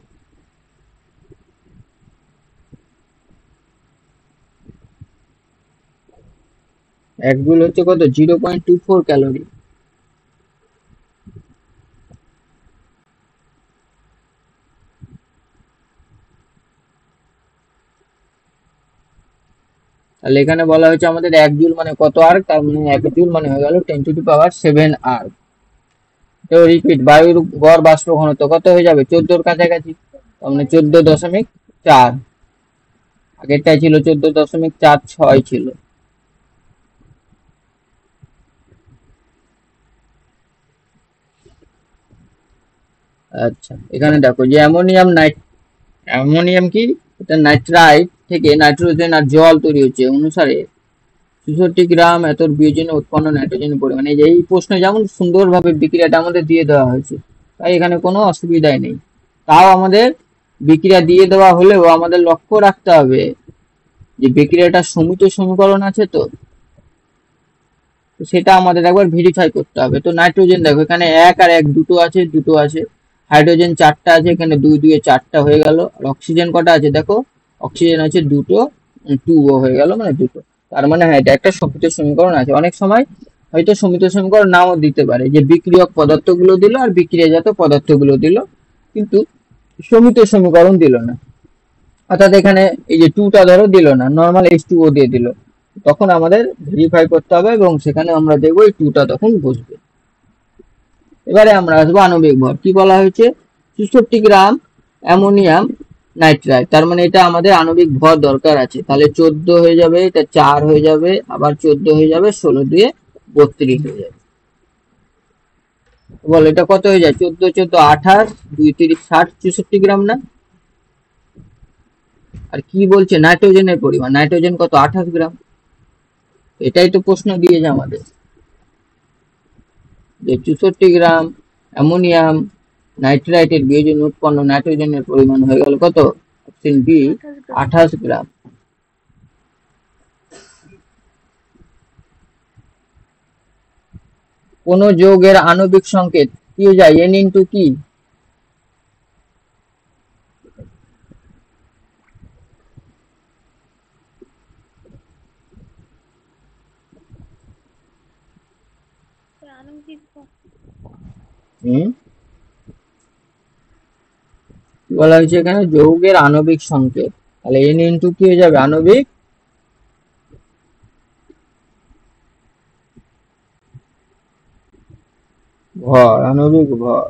এক জুল হচ্ছে কত 0.24 ক্যালোরি। তাহলে এখানে বলা হয়েছে আমাদের 1 জুল মানে কত আর্গ, তার মানে 1 জুল মানে হয়ে গেল 10⁻7 আর্গ। তো রিপিট, বায়ুর গড় বাষ্প ঘনত্ব কত হয়ে যাবে 14 এর কাছাকাছি, তার মানে 14.4। আগেরটাই ছিল 14.46 ছিল। আচ্ছা, এখানে দেখো যে অ্যামোনিয়াম কি এটা নাইট্রাইট থেকে নাইট্রোজেন আর জল তৈরি হচ্ছে অনুসারে 64 গ্রাম এত বিয়োজনে উৎপন্ন নাইট্রোজেনের পরিমাণ। এই যে এই প্রশ্নে যেমন সুন্দরভাবে বিক্রিয়াটা আমাদের দিয়ে দেওয়া হয়েছে, তাই এখানে কোনো অসুবিধাই নেই। তাও আমাদের বিক্রিয়া দিয়ে দেওয়া হলেও আমাদের লক্ষ্য রাখতে হবে যে বিক্রিয়াটা সমিত সমীকরণ আছে তো সেটা আমাদের একবার ভেরিফাই করতে হবে। তো নাইট্রোজেন দেখো এখানে 1 আর 1 দুটো আছে, হাইড্রোজেন 4টা আছে, এখানে 2 2 4টা হয়ে গেল। আর অক্সিজেন কটা আছে দেখো, অক্সিজেন আছে 2টো, 2 হয়ে গেল মানে 2টো। তার মানে হ্যাঁ এটা একটা সমিত সমীকরণ আছে। অনেক সময় হয়তো সমিত সমীকরণ নাও দিতে পারে, যে বিক্রিয়ক পদার্থগুলো দিল আর বিক্রিয়াজাত পদার্থগুলো দিল, কিন্তু সমিত সমীকরণ দিল না। অর্থাৎ এখানে এই যে 2টা ধরো দিল না, নর্মাল H2O দিয়ে দিল, তখন আমাদের ভেরিফাই করতে হবে এবং সেখানে আমরা দেখবো এই 2টা তখন বসবে। এবারে আমরা আসবো আণবিক ভর। কি বলা হয়েছে 64 গ্রাম অ্যামোনিয়াম নাইট্রাইট, তার মানে এটা আমাদের আণবিক ভর দরকার আছে। তাহলে 14 হয়ে যাবে, এটা 4 হয়ে যাবে, আবার 14 হয়ে যাবে, 16 দিয়ে 32 হয়ে যাবে। বল এটা কত হয়ে যায় 14 14 28, 2 3 60, 64 গ্রাম না? আর কি বলছে নাইট্রোজেনের পরিমাণ, নাইট্রোজেন কত 28 গ্রাম। এটাই তো প্রশ্ন দিয়েছে আমাদের, যে 64 গ্রাম অ্যামোনিয়াম নাইট্রাইটের বিয়োজনে উৎপন্ন নাইট্রোজেনের পরিমাণ হয়ে গেল কত? অপশন বি 28 গ্রাম। 28 গ্রাম। কোন যৌগের আণবিক সংকেত কি হয়ে যায়? এন ইন্টু কি? আণবিক হুম, কি বলা হয়েছে এখানে? যৌগের আণবিক সংকেত, তাহলে এন ইন্টু কি হয়ে যাবে? আণবিক ভর, আণবিক ভর।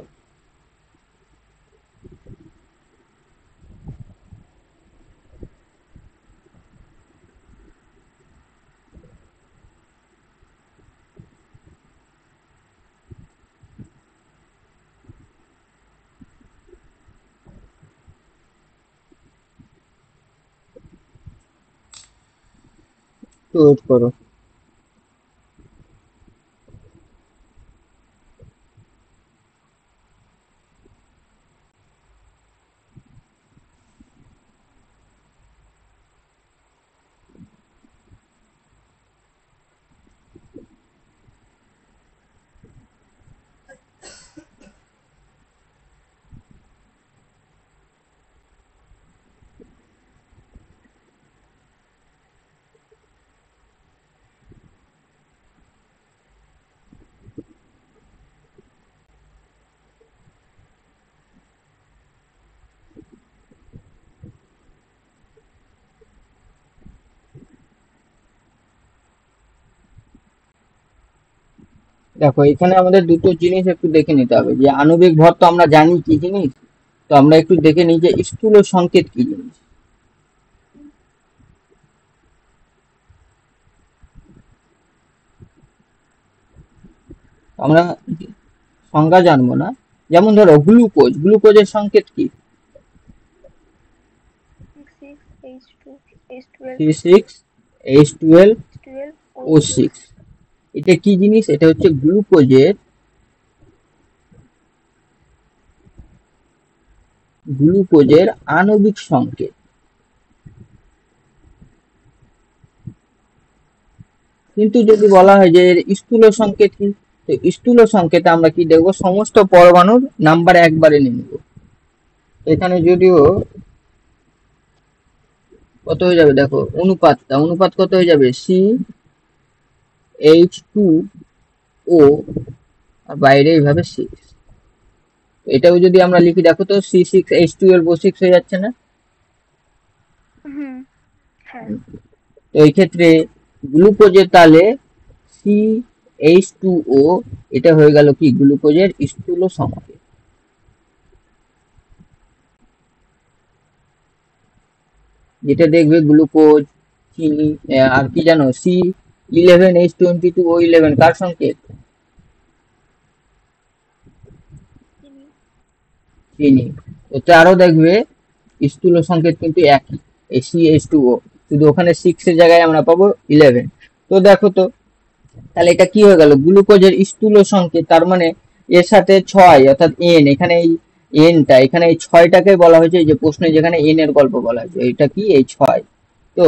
তো ওয়েট করো। দেখো এখানে আমাদের দুটো জিনিস একটু দেখে নিতে হবে, যে আণবিক ভর তো আমরা জানি কি জিনিস, তো আমরা একটু দেখে নিই যে স্থূল সংকেত কি জিনিস। আমরা সংজ্ঞা জানবো না। যেমন ধরো গ্লুকোজ, গ্লুকোজের সংকেত কি? 6H2H12 C6H12O6। 12O6। এটা কি জিনিস? এটা হচ্ছে গ্লুকোজের আণবিক সংকেত। কিন্তু যদি বলা হয় যে এর স্থূল সংকেত কি, তো স্থূল সংকেতে আমরা কি দেখবো? সমস্ত পরমাণুর নাম্বার একবারে নিয়ে নেব। এখানে যদিও কত হয়ে যাবে দেখো, অনুপাত কত হয়ে যাবে? CH2O আর বাইরে এইভাবে 6। এটাও যদি আমরা লিখি, দেখো তো C6H12O6 হয়ে যাচ্ছে না? হুম, হ্যাঁ। তো এই ক্ষেত্রে গ্লুকোজের তাহলে CH2O, এটা হয়ে গেল কি? গ্লুকোজের স্থূল সংকেত। যেটা দেখবে গ্লুকোজ, চিনি, আর কি জানো? C11H22O11 কার সংকেত? চিনি। চিনি। তো চারও দেখবে স্থূল সংকেত কিন্তু একই, এই CH2O, শুধু ওখানে 6 এর জায়গায় আমরা পাবো 11। তো দেখো তো, তাহলে এটা কি হয়ে গেল? গ্লুকোজের স্থূল সংকেত, তার মানে এর সাথে 6 অর্থাৎ এন, এখানে এই এনটা, এখানে এই 6টাকে বলা হয়েছে, এই যে প্রশ্নে যেখানে এন এর গল্প বলা হয়েছে, এটা কি? এই 6। তো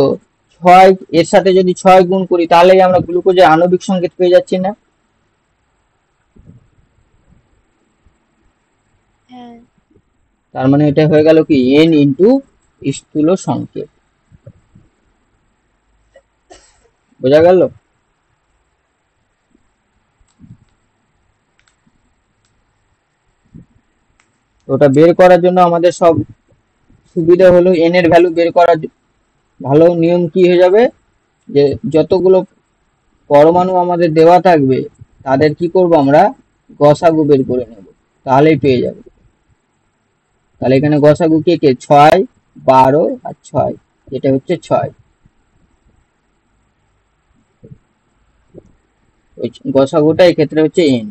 6 এর সাথে যদি 6 গুণ করি, তাহলেই আমরা গ্লুকোজের আণবিক সংকেত পেয়ে যাচ্ছি না? হ্যাঁ। তার মানে এটা হয়ে গেল কি? এন ইন্টু স্থূল সংকেত। বোঝা গেল? ওটা বের করার জন্য আমাদের সব সুবিধা হলো, এন এর ভ্যালু বের করার ভালো নিয়ম কি হয়ে যাবে, যে যতগুলো পরমাণু আমাদের দেওয়া থাকবে তাদের কি করব আমরা? গসাগু বের করে নেব, তাহলেই পেয়ে যাবে। তাহলে এখানে গসাগু কে কে? 6, 12 আর 6, যেটা হচ্ছে 6। ওই গসাগুটা এক্ষেত্রে হচ্ছে এন।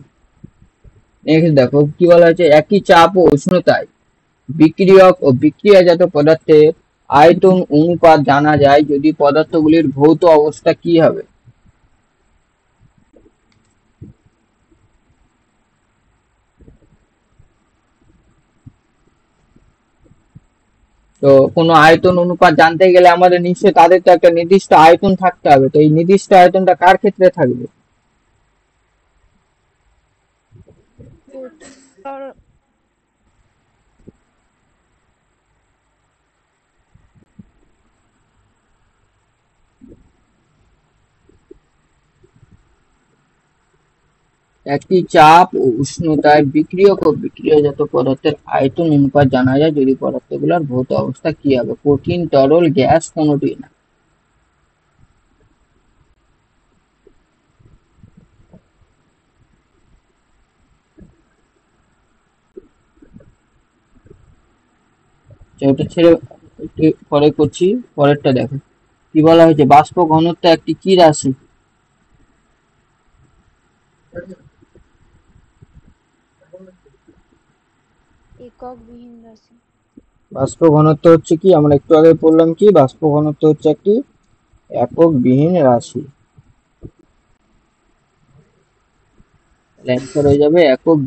নেক্সট দেখো কি বলা হয়েছে, একই চাপ ও উষ্ণতায় বিক্রিয়ক ও বিক্রিয়াজাত পদার্থের আয়তন অনুপাত জানা যায় যদি পদার্থগুলির ভৌত অবস্থা কি হবে? তো কোনো আয়তন অনুপাত জানতে গেলে আমাদের নিশ্চয়ই তাদের তো একটা নির্দিষ্ট আয়তন থাকতে হবে, তো এই নির্দিষ্ট আয়তনটা কার ক্ষেত্রে থাকবে? আর একটি চাপ ও উষ্ণতায় বিক্রিয়ক ও বিক্রিয়াজাত পদার্থের আয়তন অনুপাত জানা যায় যদি পদার্থগুলোর ভৌত অবস্থা কি হবে? কঠিন, তরল, গ্যাস, কোনোটি না। ওটা ছেড়ে একটু পরে করছি, পরেরটা দেখো কি বলা হয়েছে, বাষ্প ঘনত্ব একটি কি রাশি? একক বিহীন রাশি। বাষ্প ঘনত্ব হচ্ছে কি, আমরা একটু আগে পড়লাম কি, বাষ্প ঘনত্ব হচ্ছে একটি একক বিহীন রাশি। অ্যান্সার হয়ে যাবে একক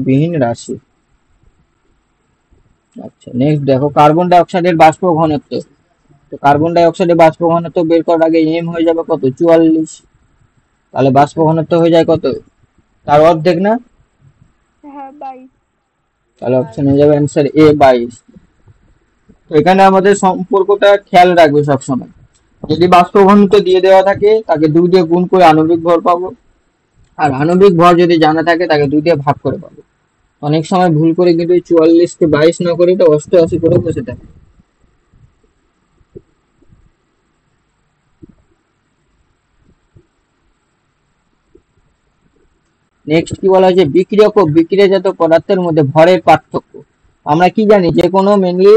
বিহীন রাশি। আচ্ছা, নেক্সট দেখো কার্বন ডাই অক্সাইডের বাষ্প ঘনত্ব। তো কার্বন ডাই অক্সাইডের বাষ্প ঘনত্ব বের করার আগে এম হয়ে যাবে কত? 44। তাহলে বাষ্প ঘনত্ব হয়ে যায় কত? তার অর্ধেক না? হ্যাঁ 22। তাহলে অপশন হয়ে যাবে অ্যান্সার এ, 22। তো এখানে আমাদের সম্পর্কটা খেয়াল রাখবে সবসময়, যদি বাষ্প ঘনত্ব দিয়ে দেওয়া থাকে তাকে 2 দিয়ে গুণ করে আণবিক ভর পাবো, আর আণবিক ভর যদি জানা থাকে তাকে 2 দিয়ে ভাগ করে পাবো। অনেক সময় ভুল করে কিন্তু 44 কে 22 না করে এটা 88 করে বসে থাকে। নেক্সট কি বলা হয়েছে, বিক্রিয়ক ও বিক্রিয়াজাত পদার্থের মধ্যে ভরের পার্থক্য। আমরা কি জানি যে কোনো মেনলি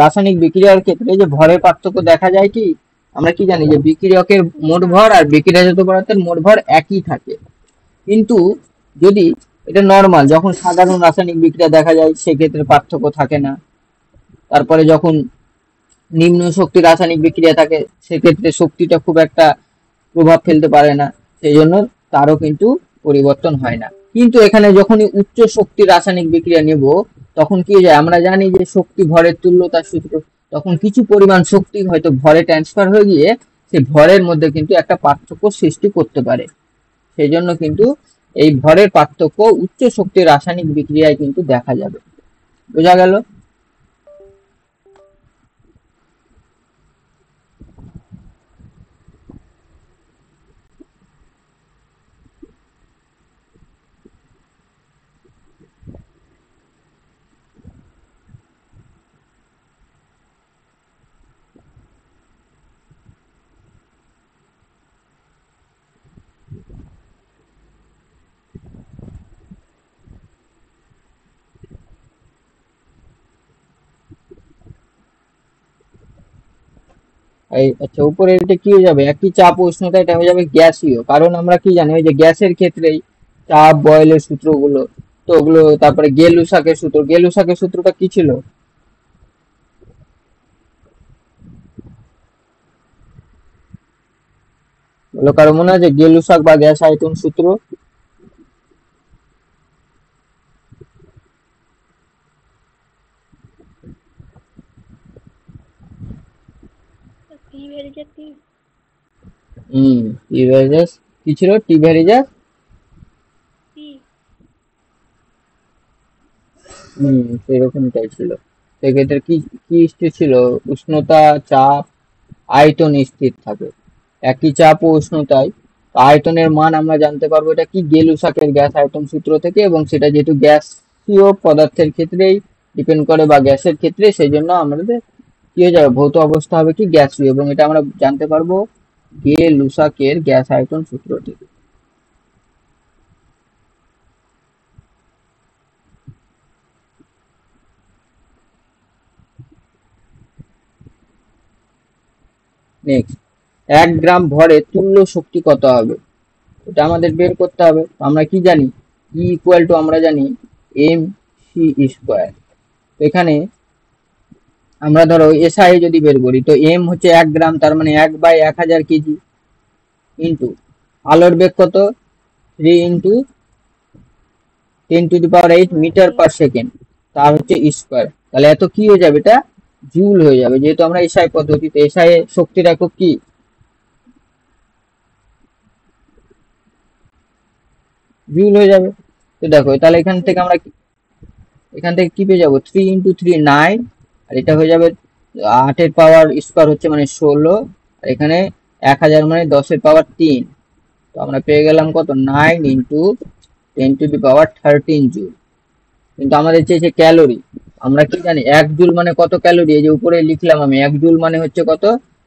রাসায়নিক বিক্রিয়ার ক্ষেত্রে যে ভরের পার্থক্য দেখা যায় কি, আমরা কি জানি যে বিক্রিয়কের মোট ভর আর বিক্রিয়াজাত পদার্থের মোট ভর একই থাকে। কিন্তু যদি এটা নর্মাল, যখন সাধারণ রাসায়নিক বিক্রিয়া দেখা যায় সেক্ষেত্রে পার্থক্য থাকে না। তারপরে যখন নিম্ন শক্তি রাসায়নিক বিক্রিয়া থাকে সেক্ষেত্রে শক্তিটা খুব একটা প্রভাব ফেলতে পারে না, সেই জন্য তারও কিন্তু পরিবর্তন হয় না। কিন্তু এখানে যখনই উচ্চ শক্তি রাসায়নিক বিক্রিয়া নেব তখন কি যায়, আমরা জানি যে শক্তি ভরের তুল্যতার সূত্র, তখন কিছু পরিমাণ শক্তি হয়তো ভরে ট্রান্সফার হয়ে গিয়ে সেই ভরের মধ্যে কিন্তু একটা পার্থক্য সৃষ্টি করতে পারে। সেই জন্য কিন্তু এই ভরের পার্থক্য উচ্চ শক্তি রাসায়নিক বিক্রিয়ায় কিন্তু দেখা যাবে। বোঝা গেল? এই আচ্ছা, উপরে এটা কি হয়ে যাবে, একই চাপ ও উষ্ণতা, এটা হয়ে যাবে গ্যাসীয়, কারণ আমরা কি জানি ওই যে গ্যাসের ক্ষেত্রেই চাপ বয়েলের সূত্রগুলো, তো ওগুলো, তারপরে গেলুসাকের সূত্র, গেলুসাকের সূত্রটা কি ছিল? বলো, কারো মনে আছে গেলুসাক বা গ্যাস আয়তন সূত্র? টি ভেরিজের টি। টি ভ্যারিজাস, কি ছিল টি ভ্যারিজাস? টি। সেরকমটাই ছিল। সেক্ষেত্রে কি কি স্থির ছিল? উষ্ণতা, চাপ, আয়তন স্থির থাকে। একই চাপ ও উষ্ণতায় আয়তনের মান আমরা জানতে পারবো এটা কি, গেলুসাকের গ্যাস আয়তন সূত্র থেকে, এবং সেটা যেহেতু গ্যাসীয় পদার্থের ক্ষেত্রেই ডিপেন্ড করে বা গ্যাসের ক্ষেত্রে, সেই জন্য আমাদের কি হয়ে যাবে, ভৌত অবস্থা হবে কি গ্যাসীয়, এবং এটা আমরা জানতে পারবো গেলুসাকের গ্যাস আয়তন সূত্র থেকে। নেক্সট, 1 গ্রাম ভরে তুল্য শক্তি কত হবে? এটা আমাদের বের করতে হবে। আমরা কি জানি, ই ইকুয়াল টু আমরা জানি এম সি স্কোয়ার। এখানে আমরা ধরো এসআই যদি বের করি, তো এম হচ্ছে 1 গ্রাম, তার মানে 1/1000 কেজি, ইন্টু আলোর বেগ কত, 3 ইন্টু 10⁸ মিটার পার সেকেন্ড, তার হচ্ছে স্কোয়ার। তাহলে এত কি হয়ে যাবে, এটা জুল হয়ে যাবে, যেহেতু আমরা এসআই পদ্ধতিতে, এসআই শক্তির একক কি, জুল হয়ে যাবে। তো দেখো তাহলে এখান থেকে কি পেয়ে যাবো, 3 × 3 9, আর এটা হয়ে যাবে 8-এর পাওয়ার স্কোয়ার হচ্ছে মানে 16, আর এখানে 1000 মানে 10-এর পাওয়ার 3। তো আমরা পেয়ে গেলাম কত, 9 × 10⁻13 জুল। কিন্তু আমাদের চেয়েছে ক্যালোরি। আমরা কি জানি 1 জুল মানে কত ক্যালোরি, এই যে উপরে লিখলাম আমি, 1 জুল মানে হচ্ছে কত,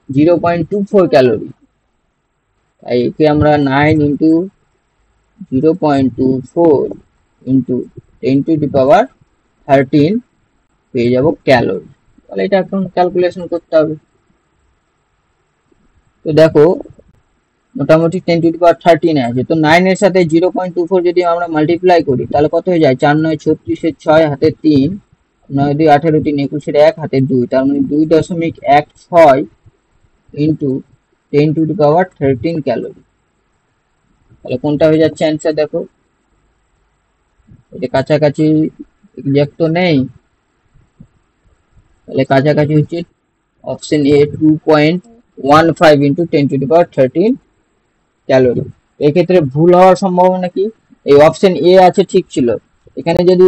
0.24 ক্যালোরি। তাই একে আমরা 9 × 0.24 × 10⁻13 পেয়ে যাব ক্যালোরি। তাহলে এটা এখন ক্যালকুলেশন করতে হবে। তো দেখো মোটামুটি 10⁻13 আছে, তো 9 এর সাথে 0.24 যদি আমরা মাল্টিপ্লাই করি তাহলে কত হয়ে যায়, 4 9 36, 6 হাতে 3, 9 2 18, 3 21, 1 হাতে 2, তার মানে 2.16 ইন্টু 10⁻13 ক্যালোরি। তাহলে কোনটা হয়ে যাচ্ছে অ্যান্সার, দেখো এটা কাছাকাছি, এক্সাক্ট তো নেই, তাহলে কাছাকাছি হচ্ছে অপশন এ 2.15 ইন্টু 10⁻13 ক্যালোরি। এক্ষেত্রে ভুল হওয়ার সম্ভাবনা কি, এই অপশন এ আছে ঠিক ছিল, এখানে যদি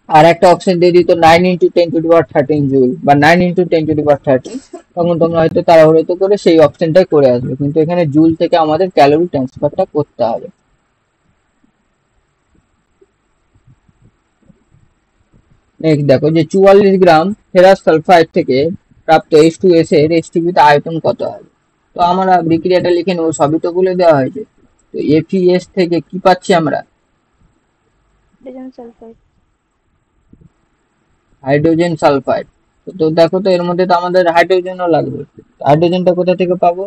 আর একটা অপশন দিয়ে দিত 9 × 10⁻13 জুল বা 9 × 10⁻13, তখন তোমরা হয়তো তাড়াহুড়ো করে সেই অপশনটাই করে আসবে, কিন্তু এখানে জুল থেকে আমাদের ক্যালোরি ট্রান্সফারটা করতে হবে। নেক্সট দেখো যে 44 গ্রাম ফেরাস সালফাইড থেকে প্রাপ্ত H2S এর এসটিপি তে আয়তন কত হবে। তো আমরা বিক্রিয়াটা লিখে নেবো, সবই তো বলে দেওয়া হয়েছে। তো FeS থেকে কি পাচ্ছি আমরা, হাইড্রোজেন সালফাইড। Hydrogen sulphide. তো দেখো তো এর মধ্যে তো আমাদের হাইড্রোজেনও লাগবে, হাইড্রোজেনটা কোথা থেকে পাবো,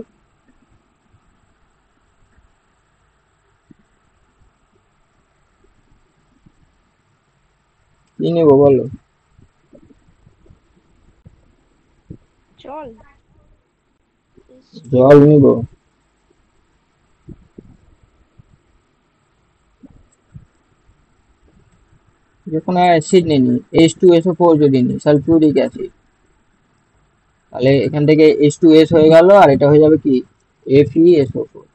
কি নেবো বলো, জল। জল নিবো, যে কোনো অ্যাসিড নিই, H2SO4 যদি নিই, সালফিউরিক অ্যাসিড, তাহলে এখান থেকে H2S হয়ে গেল, আর এটা হয়ে যাবে কি, FeSO4,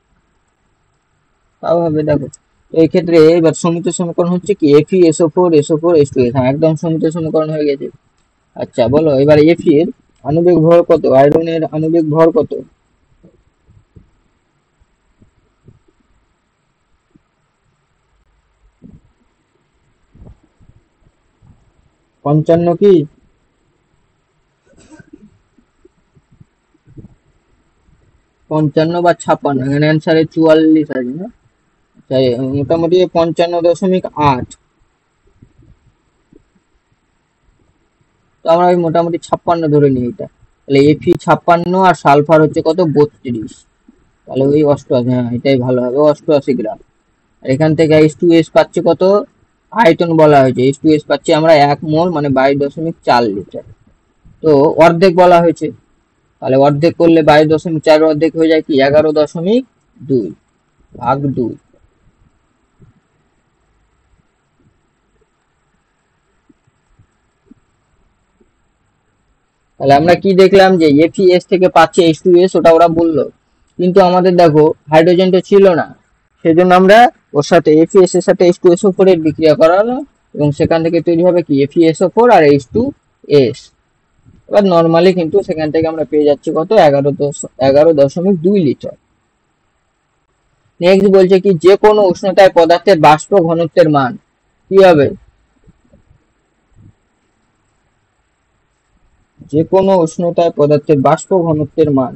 তাও হবে। দেখো তো এই ক্ষেত্রে এবার সমিত সমীকরণ হচ্ছে কি, FeSO4 SO4 H2S, হ্যাঁ একদম সমিত সমীকরণ হয়ে গেছে। আচ্ছা বলো এবার Fe এর আণবিক ভর কত, আয়রনের আণবিক ভর কত, 55 কি, 55 বা 56, এখানে অ্যান্সারে 44 আছে না, তাই মোটামুটি 55.8। তো আমরা ওই মোটামুটি 56 ধরে নিই এটা, তাহলে Fe 56 আর সালফার হচ্ছে কত, 32, তাহলে ওই 88, হ্যাঁ এটাই ভালো হবে, 88 গ্রাম। আর এখান থেকে H2S পাচ্ছি কত, আয়তন বলা হয়েছে, H2S পাচ্ছি আমরা 1 মোল মানে 22.4 লিটার। তো অর্ধেক বলা হয়েছে, তাহলে অর্ধেক করলে 22.4 অর্ধেক হয়ে যায় কি, 11.2 ভাগ 2। তাহলে আমরা কি দেখলাম যে FeS থেকে পাচ্ছে H2S, ওটা ওরা বললো, কিন্তু আমাদের দেখো হাইড্রোজেন তো ছিল না, সেজন্য আমরা ওর সাথে FeS এর সাথে H2SO4 এর বিক্রিয়া করালো, এবং সেখান থেকে তৈরি হবে কি, FeSO4 আর H2S। এবার নর্মালি কিন্তু সেখান থেকে আমরা পেয়ে যাচ্ছি কত, 11.2 লিটার। নেক্সট বলছে কি, যে কোনো উষ্ণতায় পদার্থের বাষ্প ঘনত্বের মান কি হবে, যে কোনো উষ্ণতায় পদার্থের বাষ্প ঘনত্বের মান,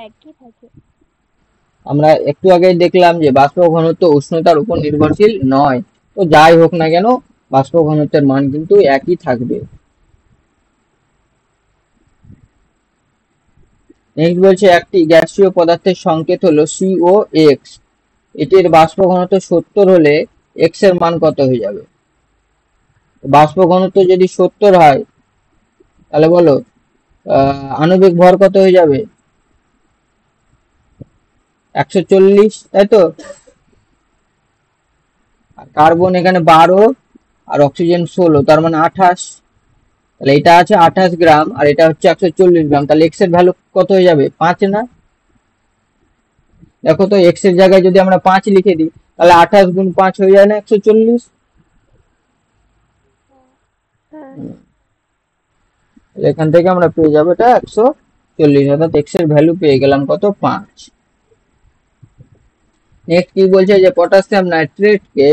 একই থাকে। আমরা একটু আগে দেখলাম যে বাষ্প ঘনত্ব উষ্ণতার উপর নির্ভরশীল নয়, তো যাই হোক না কেন বাষ্প ঘনত্বের মান কিন্তু একই থাকবে। নেক্সট বলছে একটি গ্যাসীয় পদার্থের সংকেত হলো COX, এটির বাষ্প ঘনত্ব 70 হলে x এর মান কত হয়ে যাবে। বাষ্প ঘনত্ব যদি 70 হয় তাহলে বলো আণবিক ভর কত হয়ে যাবে, 140, তাই তো? আর কার্বন এখানে 12 আর অক্সিজেন 16, তার মানে 28। তাহলে এটা আছে 28 গ্রাম আর এটা হচ্ছে 140 গ্রাম। তাহলে এক্স এর ভ্যালু কত হয়ে যাবে? 5 না? দেখো তো, এক্স এর জায়গায় যদি আমরা 5 লিখে দিই তাহলে 28 গুণ 5 হয়ে যায় না 140? হ্যাঁ এখান থেকে আমরা পেয়ে যাবো এটা 140, অর্থাৎ এক্স এর ভ্যালু পেয়ে গেলাম কত? 5। নেক্সট কি বলছে যে পটাশিয়াম নাইট্রেটকে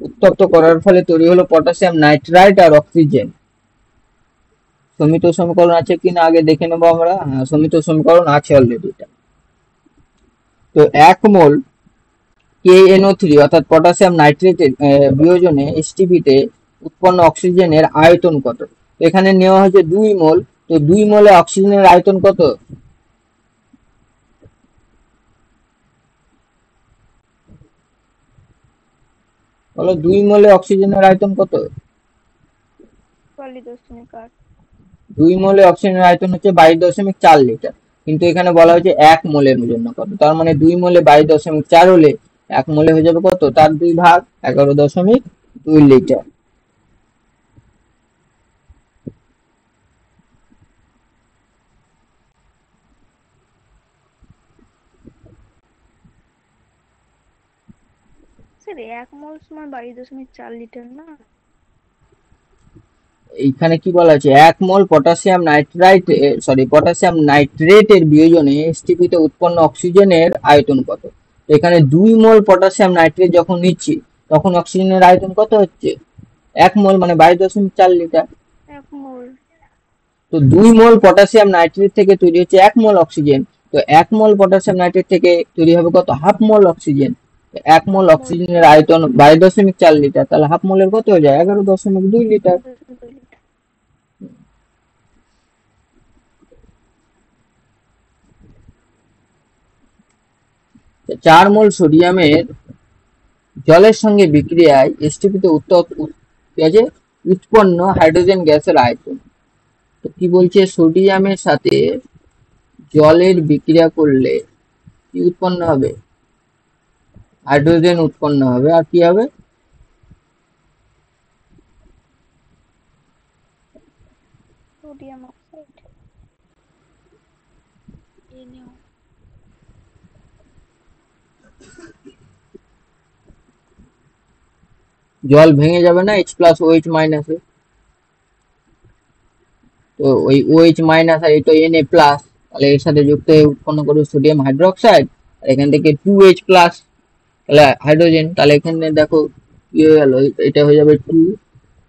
উত্তপ্ত করার ফলে তৈরি হলো পটাশিয়াম নাইট্রাইট আর অক্সিজেন। সমিত সমীকরণ আছে কিনা আগে দেখে নেবো আমরা। হ্যাঁ, সমিত সমীকরণ আছে অলরেডি। তো 1 মোল KNO3 অর্থাৎ পটাশিয়াম নাইট্রেটের বিয়োজনে STP তে উৎপন্ন অক্সিজেনের আয়তন কত? এখানে নেওয়া হয়েছে 2 মোল। তো 2 মোলে অক্সিজেনের আয়তন কত? বলো, 2 মোলে অক্সিজেনের আয়তন কত? 44.8। 2 মোলে অক্সিজেনের আয়তন হচ্ছে 22.4 লিটার। কিন্তু এখানে বলা হয়েছে 1 মোলের জন্য কত, তার মানে 2 মোলে 22.4 হলে 1 মোলে হয়ে যাবে কত? তার 2 ভাগ, 11.2 লিটার। স্যার 1 মোল সমান 22.4 লিটার না? এইখানে কি বলা আছে? 1 মোল পটাশিয়াম নাইট্রাইট পটাশিয়াম নাইট্রেটের বিয়োজনে এসটিপি তে উৎপন্ন অক্সিজেনের আয়তন কত? এখানে 2 মোল পটাশিয়াম নাইট্রেট যখন নিচ্ছি তখন অক্সিজেনের আয়তন কত হচ্ছে? 1 মোল মানে 22.4 লিটার। 1 মোল। তো 2 মোল পটাশিয়াম নাইট্রেট থেকে তৈরি হচ্ছে 1 মোল অক্সিজেন। তো 1 মোল পটাশিয়াম নাইট্রেট থেকে তৈরি হবে কত? হাফ মোল অক্সিজেন। 1 মোল হাফ মোল। অক্সিজেনের আয়তন 22.4 লিটার, তাহলে হাফ মোলের কত হয়ে যায়? 11.2 লিটার। 11.2 লিটার। 4 মোল সোডিয়ামের জলের সঙ্গে বিক্রিয়ায় এসটিপি তে উৎপন্ন হাইড্রোজেন গ্যাসের আয়তন। তো কি বলছে? সোডিয়ামের সাথে জলের বিক্রিয়া করলে কি উৎপন্ন হবে? হাইড্রোজেন উৎপন্ন হবে। আর কি হবে? Sodium oxide. NaO। জল ভেঙে যাবে না H প্লাস OH মাইনাসে? তো ওই OH মাইনাস আর এটা Na প্লাস, তাহলে এর সাথে যুক্ত হয়ে উৎপন্ন করবে সোডিয়াম হাইড্রোক্সাইড। আর এখান থেকে 2H প্লাস, তাহলে হাইড্রোজেন। তাহলে এখানে দেখো কি হয়ে গেল, এটা হয়ে যাবে 2।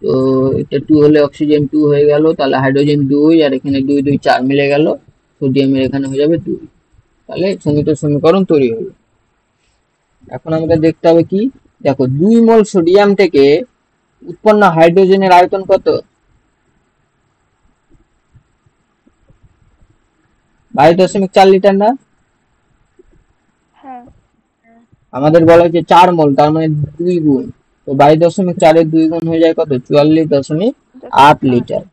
তো এটা 2 হলে অক্সিজেন 2 হয়ে গেল, তাহলে হাইড্রোজেন 2 আর এখানে 2 2 4 মিলে গেল, সোডিয়ামের এখানে হয়ে যাবে 2। তাহলে সমিত সমীকরণ তৈরি হলো। এখন আমাদের দেখতে হবে কি, দেখো 2 মোল সোডিয়াম থেকে উৎপন্ন হাইড্রোজেনের আয়তন কত? 22.4 লিটার না? হ্যাঁ। আমাদের বলা হয়েছে 4 মোল, তার মানে 2 গুণ। তো 22.4 এর 2 গুণ হয়ে যায় কত? 44.8 8। লিটার।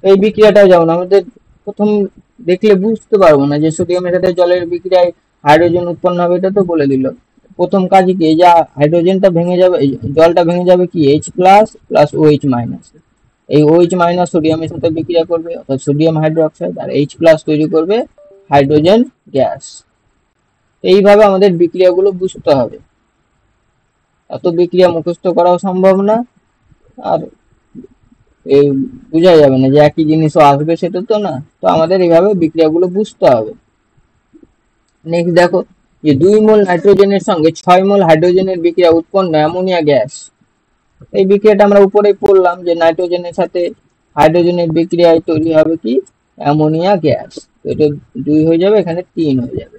এই বিক্রিয়াটা যেমন আমাদের প্রথম দেখলে বুঝতে পারবো না যে সোডিয়ামের সাথে জলের বিক্রিয়ায় হাইড্রোজেন উৎপন্ন হবে, এটা তো বলে দিল। প্রথম কাজ কি, এই যে হাইড্রোজেনটা ভেঙে যাবে, জলটা ভেঙে যাবে কি H plus plus OH minus. এই OH মাইনাস সোডিয়ামের সাথে বিক্রিয়া করবে অর্থাৎ সোডিয়াম হাইড্রোক্সাইড, আর H প্লাস তৈরি করবে হাইড্রোজেন গ্যাস। এইভাবে আমাদের বিক্রিয়াগুলো বুঝতে হবে। এত বিক্রিয়া মুখস্থ করাও সম্ভব না, আর এই বোঝা যাবে না যে একই জিনিসও আসবে, সেটা তো না। তো আমাদের এইভাবে বিক্রিয়াগুলো বুঝতে হবে। নেক্সট দেখো যে 2 মোল নাইট্রোজেনের সঙ্গে 6 মোল হাইড্রোজেনের বিক্রিয়া উৎপন্ন অ্যামোনিয়া গ্যাস। এই বিক্রিয়াটা আমরা উপরেই পড়লাম যে নাইট্রোজেনের সাথে হাইড্রোজেনের বিক্রিয়ায় তৈরি হবে কি? Ammonia gas. তো এটা 2 হয়ে যাবে, এখানে 3 হয়ে যাবে।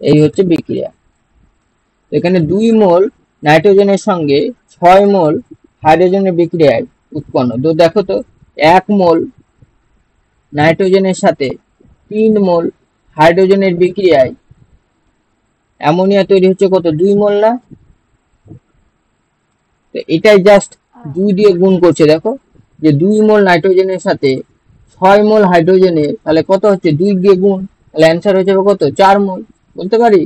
এই হচ্ছে বিক্রিয়া। এখানে 2 মোল নাইট্রোজেনের সঙ্গে 6 মোল হাইড্রোজেনের বিক্রিয়ায় উৎপন্ন। তো দেখো তো, 1 মোল নাইট্রোজেনের সাথে 3 মোল হাইড্রোজেনের বিক্রিয়ায় অ্যামোনিয়া তৈরি হচ্ছে কত? 2 মোল না? তো এটাই জাস্ট 2 দিয়ে গুণ করছে, দেখো যে 2 মোল নাইট্রোজেনের সাথে 6 মোল হাইড্রোজেনের, তাহলে কত হচ্ছে 2 দিয়ে গুণ, তাহলে অ্যান্সার হয়ে যাবে কত 4 মোল, বলতে পারি।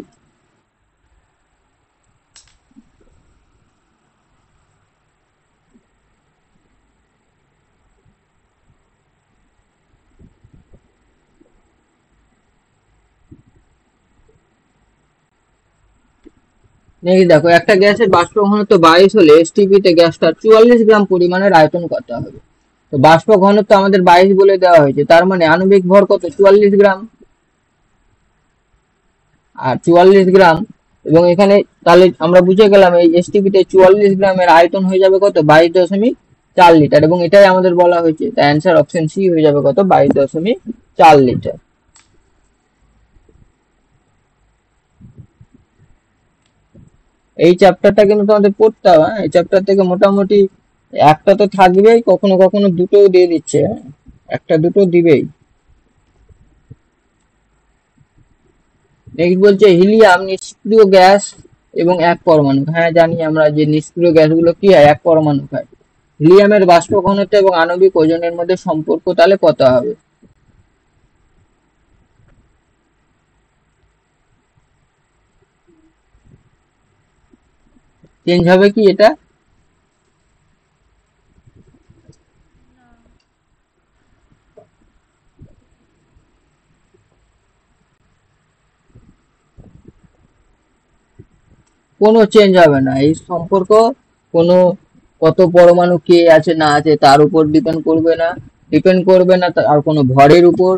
নেক্সট দেখো, একটা গ্যাসের বাষ্প ঘনত্ব 22 হলে এসটিপি তে গ্যাসটার 44 গ্রাম পরিমাণের আয়তন কত হবে। তো বাষ্প ঘনত্ব আমাদের 22 বলে দেওয়া হয়েছে, তার মানে আণবিক ভর কত 44 গ্রাম। আর 44 গ্রাম, এবং এখানে তাহলে আমরা বুঝে গেলাম এই এসটিপি তে 44 গ্রামের আয়তন হয়ে যাবে কত 22.4 লিটার, এবং এটাই আমাদের বলা হয়েছে, তাই অ্যান্সার অপশন সি হয়ে যাবে কত 22.4 লিটার। এই চ্যাপ্টারটা কিন্তু তোমাদের পড়তে হবে, এই চ্যাপ্টার থেকে মোটামুটি একটা তো থাকবেই, কখনো কখনো দুটোও দিয়ে দিচ্ছে, একটা দুটো দিবেই। নেক্সট বলছে হিলিয়াম নিষ্ক্রিয় গ্যাস এবং এক পরমাণু। হ্যাঁ জানি আমরা যে নিষ্ক্রিয় গ্যাসগুলো কি হয়, এক পরমাণু হয়। হিলিয়ামের বাষ্প ঘনত্ব এবং আণবিক ওজনের মধ্যে সম্পর্ক তাহলে কত হবে? চেঞ্জ হবে কি এটা? কোনো চেঞ্জ হবে না এই সম্পর্ক, কোনো কত পরমাণু কে আছে না আছে তার উপর ডিপেন্ড করবে না, ডিপেন্ড করবে না আর কোনো ভরের উপর,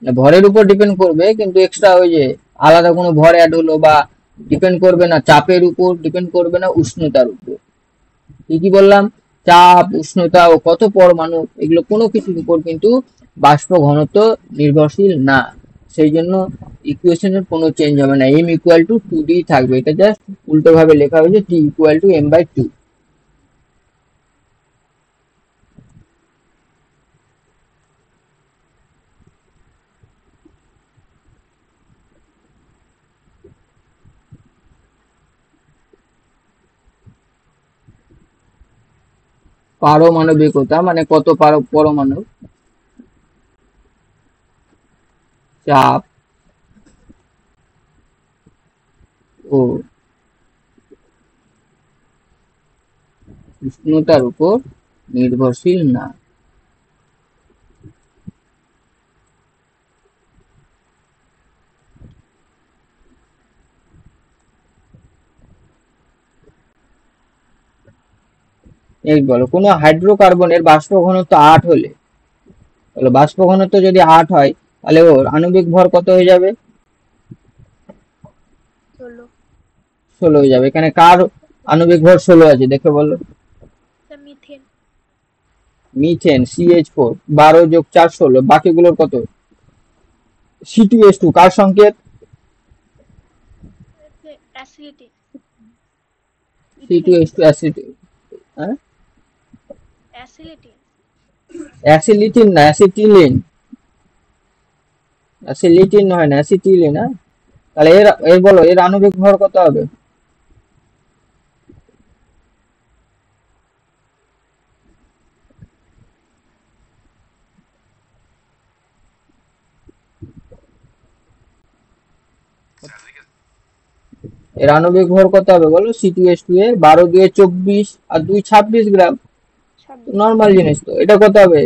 ভরের উপর ডিপেন্ড করবে কিন্তু এক্সট্রা ওই যে আলাদা কোনো ভর অ্যাড হলো, বা ডিপেন্ড করবে না চাপের উপর, ডিপেন্ড করবে না উষ্ণতার উপর। কি বললাম, চাপ, উষ্ণতা ও কত পরমাণু, এগুলো কোনো কিছুর উপর কিন্তু বাষ্প ঘনত্ব নির্ভরশীল না। সেই জন্য ইকুয়েশনের কোনো চেঞ্জ হবে না, m ইকুয়াল টু 2d থাকবে, এটা জাস্ট উল্টো ভাবে লেখা হয়েছে t ইকুয়াল টু m/2। পারমাণবিকতা মানে কত পরমাণু, চাপ ও উষ্ণতার উপর নির্ভরশীল না। এই বলো, কোনো হাইড্রোকার্বনের বাষ্প ঘনত্ব 8 হলে, বলো বাষ্প ঘনত্ব যদি 8 হয় তাহলে ওর আণবিক ভর কত হয়ে যাবে? 16 হয়ে যাবে। এখানে কার আণবিক ভর 16 আছে দেখে বলো? মিথেন। মিথেন CH4, 12 যোগ 4 16, বাকিগুলোর কত? C2H2 কার সংকেত? অ্যাসিডিটি। C2H2 অ্যাসিড, হ্যাঁ অ্যাসিডিটি। অ্যাসিলিটিন না, অ্যাসিটিলিন, অ্যাসিলিটিন হয় না, অ্যাসিটিলিন। হ্যাঁ তাহলে এর এর বলো এর আণবিক ভর কত হবে? এর আণবিক ভর কত হবে বলো? C2H2 এর 12 2 24 আর 2 26 গ্রাম, নর্মাল জিনিস তো। এটা কত হবে?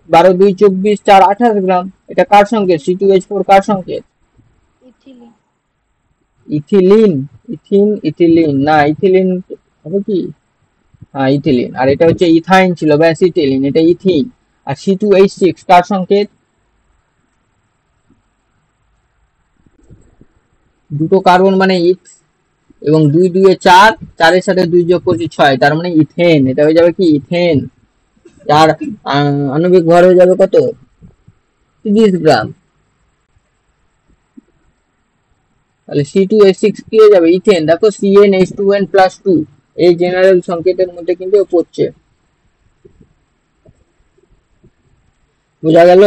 12 2 24, 4 28 গ্রাম। এটা কার সংকেত? C2H4 কার সংকেত? ইথিলিন। ইথিলিন, ইথিলিন না, ইথিলিন হবে কি? হ্যাঁ ইথিলিন। আর এটা হচ্ছে ইথাইন ছিল বা অ্যাসিটিলিন, এটা ইথিন। আর C2H6 কার সংকেত? দুটো কার্বন মানে ইথ, এবং 2 2 এ 4, 4 এর সাথে 2 যোগ করছি 6, তার মানে ইথেন। এটা হয়ে যাবে কি ইথেন। তার আণবিক ভর হয়ে যাবে কত? 30 গ্রাম। তাহলে C2H6 কি হয়ে যাবে? ইথেন। দেখো CnH2n+2 এই জেনারেল সংকেতের মধ্যে কিন্তু পড়ছে, বোঝা গেল?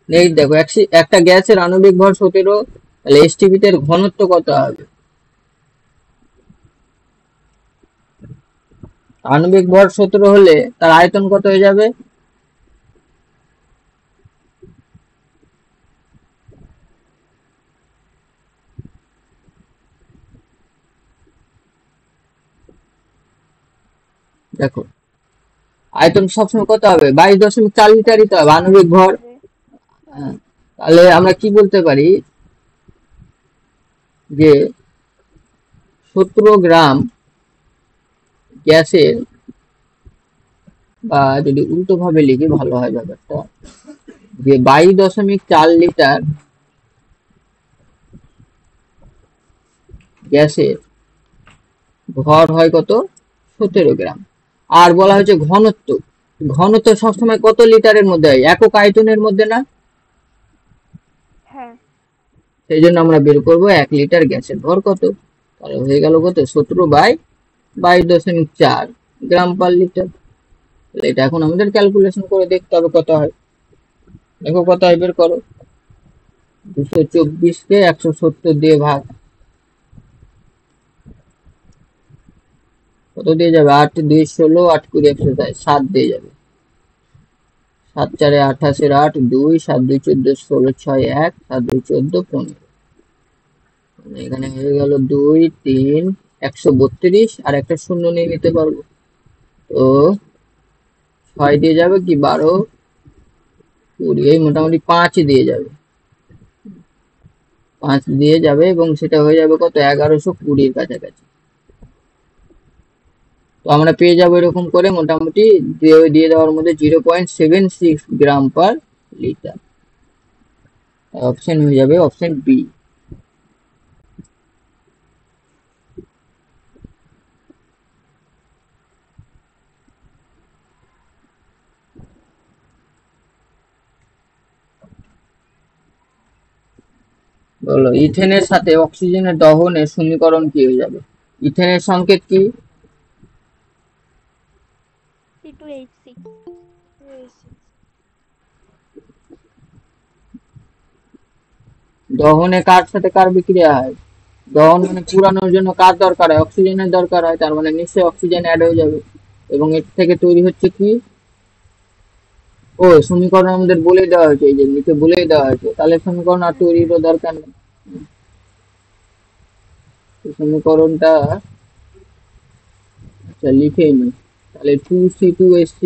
নেক্সট দেখো, একটা গ্যাসের আণবিক ভর 17, তাহলে এসটিপি এর ঘনত্ব কত হবে? আণবিক ভর 17 হলে তার আয়তন কত হয়ে যাবে? দেখো আয়তন সবসময় কত হবে? 22.4 লিটারই তো হবে আণবিক ভর। হ্যাঁ, তাহলে আমরা কি বলতে পারি যে 17 গ্রাম গ্যাসের, বা যদি উল্টো ভাবে লিখি ভালো হয় ব্যাপারটা, যে 22.4 লিটার গ্যাসের ভর হয় কত? 17 গ্রাম। আর বলা হয়েছে ঘনত্ব, ঘনত্ব সবসময় কত লিটারের মধ্যে হয়? একক আয়তনের মধ্যে না? হ্যাঁ সেই জন্য আমরা বের করবো 1 লিটার গ্যাসের ভর কত, তাহলে হয়ে গেল কত? 17/22.4 গ্রাম পার লিটার। এটা এখন আমাদের ক্যালকুলেশন করে দেখতে হবে কত হয়। দেখো কত হয়, বের করো। 224 কে 170 দিয়ে ভাগ, কত দিয়ে যাবে? 8 2 16, 8 20 127, 7 দিয়ে যাবে। 7 4 28 8 2, 7 2 14 16 6 1, 7 2 14 15, এখানে হয়ে গেল 2 3 132, আর একটা শূন্য নিয়ে নিতে পারবো, তো 6 দিয়ে যাবে কি 12 20, এই মোটামুটি 5 দিয়ে যাবে, 5 দিয়ে যাবে, এবং সেটা হয়ে যাবে কত? 1120 কাছাকাছি। তো আমরা পেয়ে যাবো এরকম করে মোটামুটি দিয়ে দেওয়ার মধ্যে 0.76 গ্রাম পার লিটার। অপশন হয়ে যাবে অপশন বি। বলো ইথেনের সাথে অক্সিজেনের দহনের সমীকরণ কি হয়ে যাবে? ইথেনের সংকেত কি? C2H6। দহনে কার সাথে কার বিক্রিয়া হয়? দহন মানে পুরানোর জন্য কার দরকার হয়? অক্সিজেনের দরকার হয়, তার মানে নিশ্চয়ই অক্সিজেন অ্যাড হয়ে যাবে, এবং এর থেকে তৈরি হচ্ছে কি? ও সমীকরণ আমাদের বলে দেওয়া হয়েছে, এই যে নিচে বলেই দেওয়া হয়েছে, তাহলে সমীকরণ আর তৈরিরও দরকার নেই। তো সমীকরণটা আচ্ছা লিখেই নি, তাহলে 2C2H6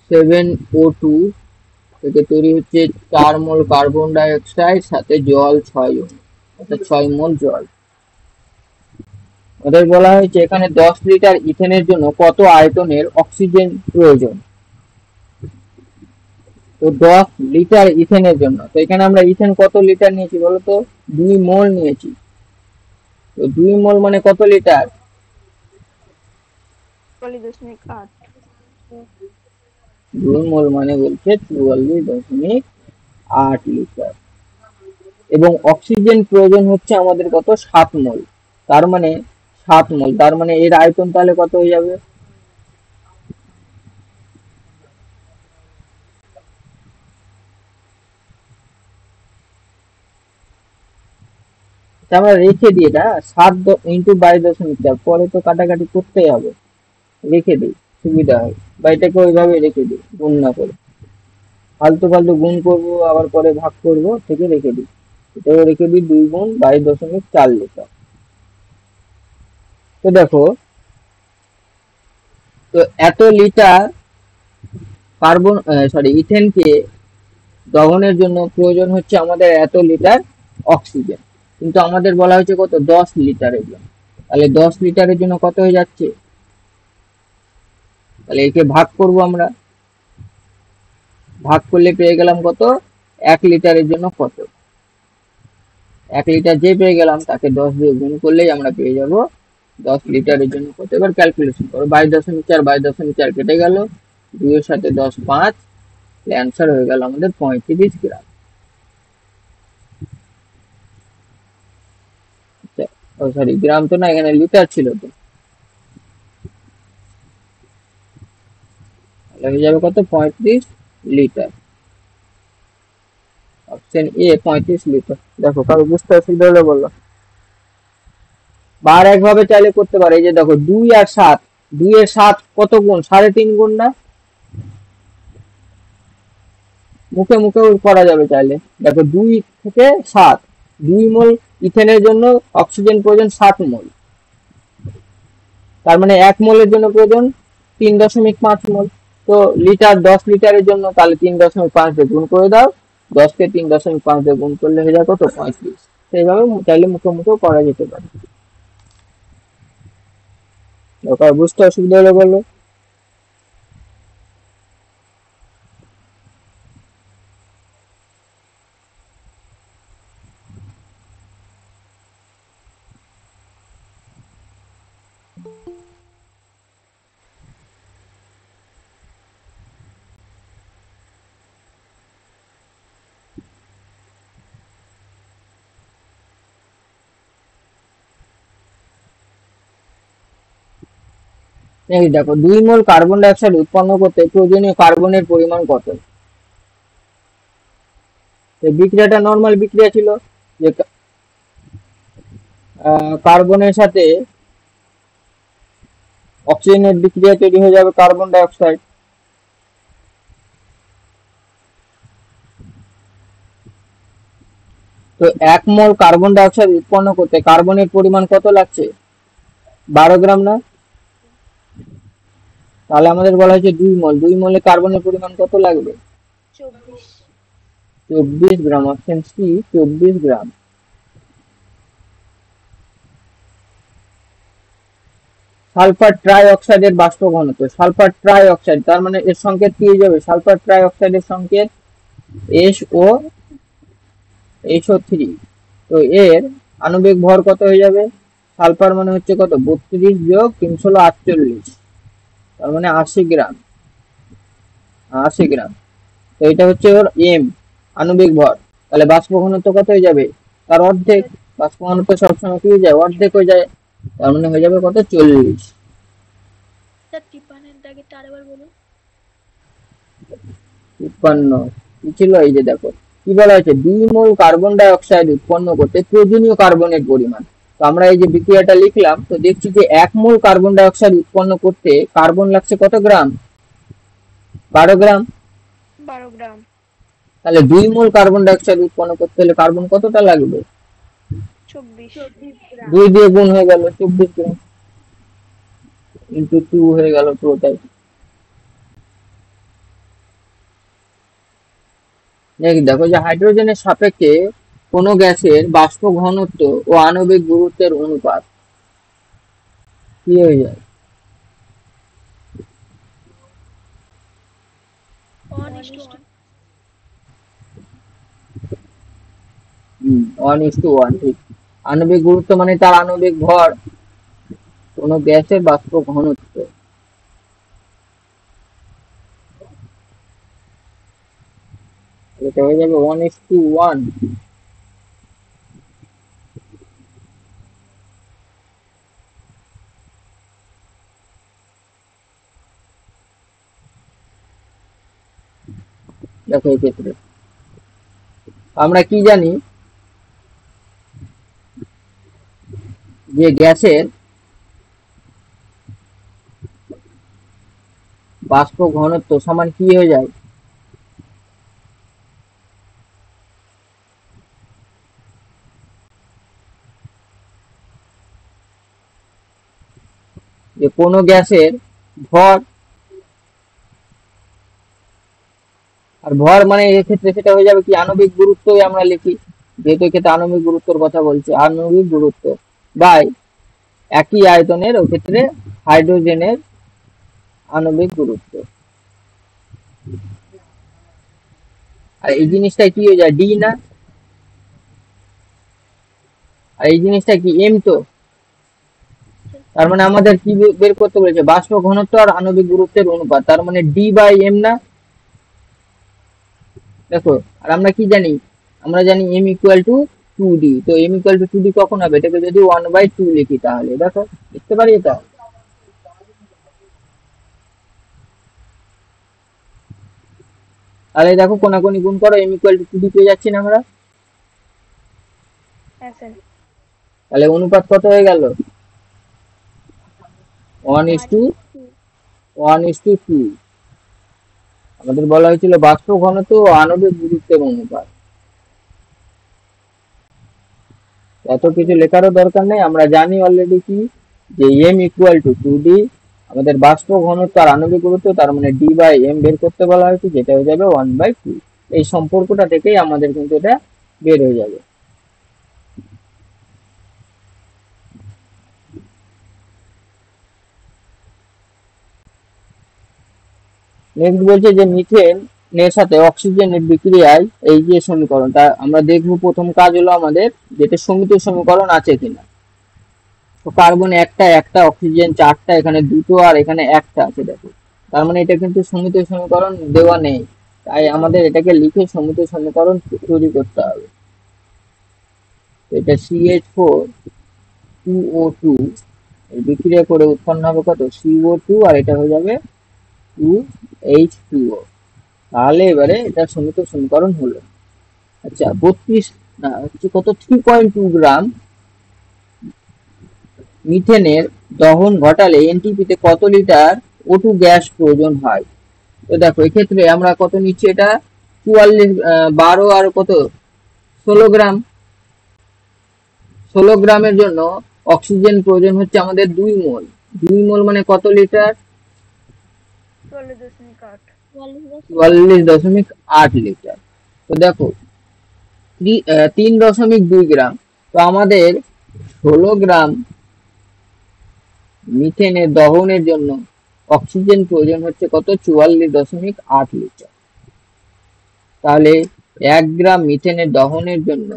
7O2 থেকে তৈরি হচ্ছে 4 মোল কার্বন ডাই অক্সাইড, সাথে জল 6 অণু, অর্থাৎ 6 মোল জল। ওদের বলা হয়েছে এখানে 10 লিটার ইথেনের জন্য কত আয়তনের অক্সিজেন প্রয়োজন? তো 10 লিটার ইথেনের জন্য, তো এখানে আমরা ইথেন কত লিটার নিয়েছি বলতো? 2 মোল নিয়েছি। তো 2 মোল মানে কত লিটার? 44.8। 2 মোল মানে বলছে 44.8 লিটার। এবং অক্সিজেন প্রয়োজন হচ্ছে আমাদের কত? 7 মোল। তার মানে 7 মোল, তার মানে এর আয়তন তাহলে কত হয়ে যাবে? তা আমরা রেখে দিই এটা, 7 ইন্টু 22.4, পরে তো কাটাকাটি করতেই হবে, রেখে দিই সুবিধা হয়, বা এটাকে ওইভাবে রেখে দিই গুণ না করে। ফালতু ফালতু গুণ করবো আবার পরে ভাগ করবো, থেকে রেখে দিই, এটাও রেখে দিই 2 গুণ 22.4 লিটার। তো দেখো, তো এত লিটার কার্বন ইথেনকে দহনের জন্য প্রয়োজন হচ্ছে আমাদের এত লিটার অক্সিজেন, কিন্তু আমাদের বলা হয়েছে কত? 10 লিটারের জন্য। তাহলে 10 লিটারের জন্য কত হয়ে যাচ্ছে? তাহলে একে ভাগ করব আমরা, ভাগ করলে পেয়ে গেলাম কত? 1 লিটারের জন্য কত? 1 লিটার যে পেয়ে গেলাম তাকে 10 দিয়ে গুণ করলেই আমরা পেয়ে যাব 10 লিটারের জন্য কত। এবার ক্যালকুলেশন করো, 22.4 22.4 কেটে গেল, 2 এর সাথে 10 5, অ্যান্সার হয়ে গেল আমাদের 35 গ্রাম। আচ্ছা, ও সরি, গ্রাম তো না, এখানে লিটার ছিল তো, তাহলে হয়ে যাবে কত? 35 লিটার। Option A 35 litre. দেখো কারো বুঝতে অসুবিধা হলে বললো, বার একভাবে চাইলে করতে পারে। এই যে দেখো 2 আর 7, 2 এর 7 কত গুণ, 3.5 গুণ না? মুখে মুখেও করা যাবে চাইলে। দেখো 2 থেকে 7, 2 মোল ইথেনের জন্য অক্সিজেন প্রয়োজন 7 মোল, তার মানে 1 মোলের জন্য প্রয়োজন 3.5 মোল। তো লিটার 10 লিটারের জন্য তাহলে 3.5 দিয়ে গুণ করে দাও, 10 কে 3.5 দিয়ে গুণ করলে হয়ে যায় কত, 35। সেইভাবে চাইলে মুখে মুখেও করা যেতে পারে। ওটা বুঝতে অসুবিধা হলে বললো। এই দেখো 2 মোল কার্বন ডাই অক্সাইড উৎপন্ন করতে প্রয়োজনীয় কার্বনের পরিমাণ কত? এই বিক্রিয়াটা নরমাল বিক্রিয়া ছিল, যে কার্বনের সাথে অক্সিজেনের বিক্রিয়া তৈরি হয়ে যাবে কার্বন ডাই অক্সাইড। তো 1 মোল কার্বন ডাই অক্সাইড উৎপন্ন করতে কার্বনের পরিমাণ কত লাগছে? 12 গ্রাম না? তাহলে আমাদের বলা হয়েছে 2 মোল, 2 মোলে কার্বনের পরিমাণ কত লাগবে? 24। 24 গ্রাম, অপশন সি 24 গ্রাম। সালফার ট্রাই অক্সাইডের বাষ্প ঘনত্ব, সালফার ট্রাই অক্সাইড তার মানে এর সংকেত কি হয়ে যাবে? সালফার ট্রাই অক্সাইডের সংকেত SO3। তো এর আণবিক ভর কত হয়ে যাবে? সালফার মানে হচ্ছে কত, 32 যোগ 3 হলো 48, তার মানে 80 গ্রাম, 80 গ্রাম। তো এটা হচ্ছে ওর এম, আণবিক ভর। তাহলে বাষ্প ঘনত্ব কত হয়ে যাবে? তার অর্ধেক। বাষ্প ঘনত্ব সবসময় কি হয়ে যায়? অর্ধেক হয়ে যায়। তার মানে হয়ে যাবে কত, 40। স্যার টিপানের দাগেরটা আরেকবার বলুন। 53 কি ছিল? এই যে দেখো কি বলা হয়েছে, 2 মোল কার্বন ডাই অক্সাইড উৎপন্ন করতে প্রয়োজনীয় কার্বনের পরিমাণ। তো আমরা এই যে বিক্রিয়াটা লিখলাম, তো দেখছি যে 1 মোল কার্বন ডাই অক্সাইড উৎপন্ন করতে কার্বন লাগছে কত গ্রাম? 12 গ্রাম। 12 গ্রাম। তাহলে 2 মোল কার্বন ডাই অক্সাইড উৎপন্ন করতে হলে কার্বন কতটা লাগবে? 24 গ্রাম। 2 দিয়ে গুণ হয়ে গেল 24 গ্রাম, ইন্টু 2 হয়ে গেল পুরোটাই। দেখো যে হাইড্রোজেনের সাপেক্ষে কোন গ্যাসের বাষ্প ঘনত্ব ও আণবিক গুরুত্বের অনুপাত কি হয়ে যায়? 1:1। 1:1, ঠিক। আণবিক গুরুত্ব মানে তার আণবিক ভর, কোন গ্যাসের বাষ্প ঘনত্ব। এটা হয়ে যাবে 1:1। দেখো এই ক্ষেত্রে আমরা কি জানি, যে গ্যাসের বাষ্প ঘনত্ব সমান কি হয়ে যায়? যে কোনো গ্যাসের ভর, আর ভর মানে এক্ষেত্রে সেটা হয়ে যাবে কি, আণবিক গুরুত্বই আমরা লিখি, যেহেতু এক্ষেত্রে আণবিক গুরুত্বের কথা বলছে, আণবিক গুরুত্ব বাই একই আয়তনের, ওক্ষেত্রে হাইড্রোজেনের আণবিক গুরুত্ব। আর এই জিনিসটা কি হয়ে যায়, ডি না? আর এই জিনিসটা কি, এম তো? তার মানে আমাদের কি বের করতে বলেছে, বাষ্প ঘনত্ব আর আণবিক গুরুত্বের অনুপাত, তার মানে ডি বাই এম না? দেখো, আর আমরা কি জানি, আমরা জানি এম ইকুয়াল টু 2D। তো এম ইকুয়াল টু 2D কখন হবে? এটাকে যদি 1/2 লিখি তাহলে দেখো লিখতে পারি এটা। তাহলে দেখো কোনাকুনি গুণ করো, এম ইকুয়াল টু 2D পেয়ে যাচ্ছি না আমরা? হ্যাঁ স্যার। তাহলে অনুপাত কত হয়ে গেল? 1:2। আমাদের বলা হয়েছিল বাষ্প ঘনত্ব ও আণবিক গুরুত্বের অনুপাত। এত কিছু লেখারও দরকার নেই, আমরা জানি অলরেডি কি, যে m ইকুয়াল টু 2d, আমাদের বাষ্প ঘনত্ব আর আণবিক গুরুত্ব, তার মানে d বাই m বের করতে বলা হয়েছে, যেটা হয়ে যাবে 1/2। এই সম্পর্কটা থেকেই আমাদের কিন্তু এটা বের হয়ে যাবে। নেক্সট বলছে যে মিথেন এর সাথে অক্সিজেনের বিক্রিয়ায় এই যে সমীকরণটা আমরা দেখবো, প্রথম কাজ হলো আমাদের যেটা সমিত সমীকরণ আছে কিনা। তো কার্বন একটা একটা, অক্সিজেন চারটা, এখানে দুটো আর এখানে একটা আছে দেখো, তার মানে এটা কিন্তু সমিত সমীকরণ দেওয়া নেই, তাই আমাদের এটাকে লিখে সমিত সমীকরণ তৈরি করতে হবে। এটা CH4 2O2 বিক্রিয়া করে উৎপন্ন হবে কত, CO2, আর এটা হয়ে যাবে 2H2O। তাহলে এবারে এটা সমিত সমীকরণ হলো। আচ্ছা 32 না হচ্ছে কত, 3.2 গ্রাম মিথেনের দহন ঘটালে এনটিপিতে কত লিটার O2 গ্যাস প্রয়োজন হয়। তো দেখো এক্ষেত্রে আমরা কত নিচ্ছি, এটা 44, 12 আর কত 16 গ্রাম। 16 গ্রামের জন্য অক্সিজেন প্রয়োজন হচ্ছে আমাদের 2 মোল। 2 মোল মানে কত লিটার, 44.8 লিটার। তো দেখো 3.2 গ্রাম, তো আমাদের 16 গ্রাম মিথেনের দহনের জন্য অক্সিজেন প্রয়োজন হচ্ছে কত, 44.8 লিটার। তাহলে 1 গ্রাম মিথেনের দহনের জন্য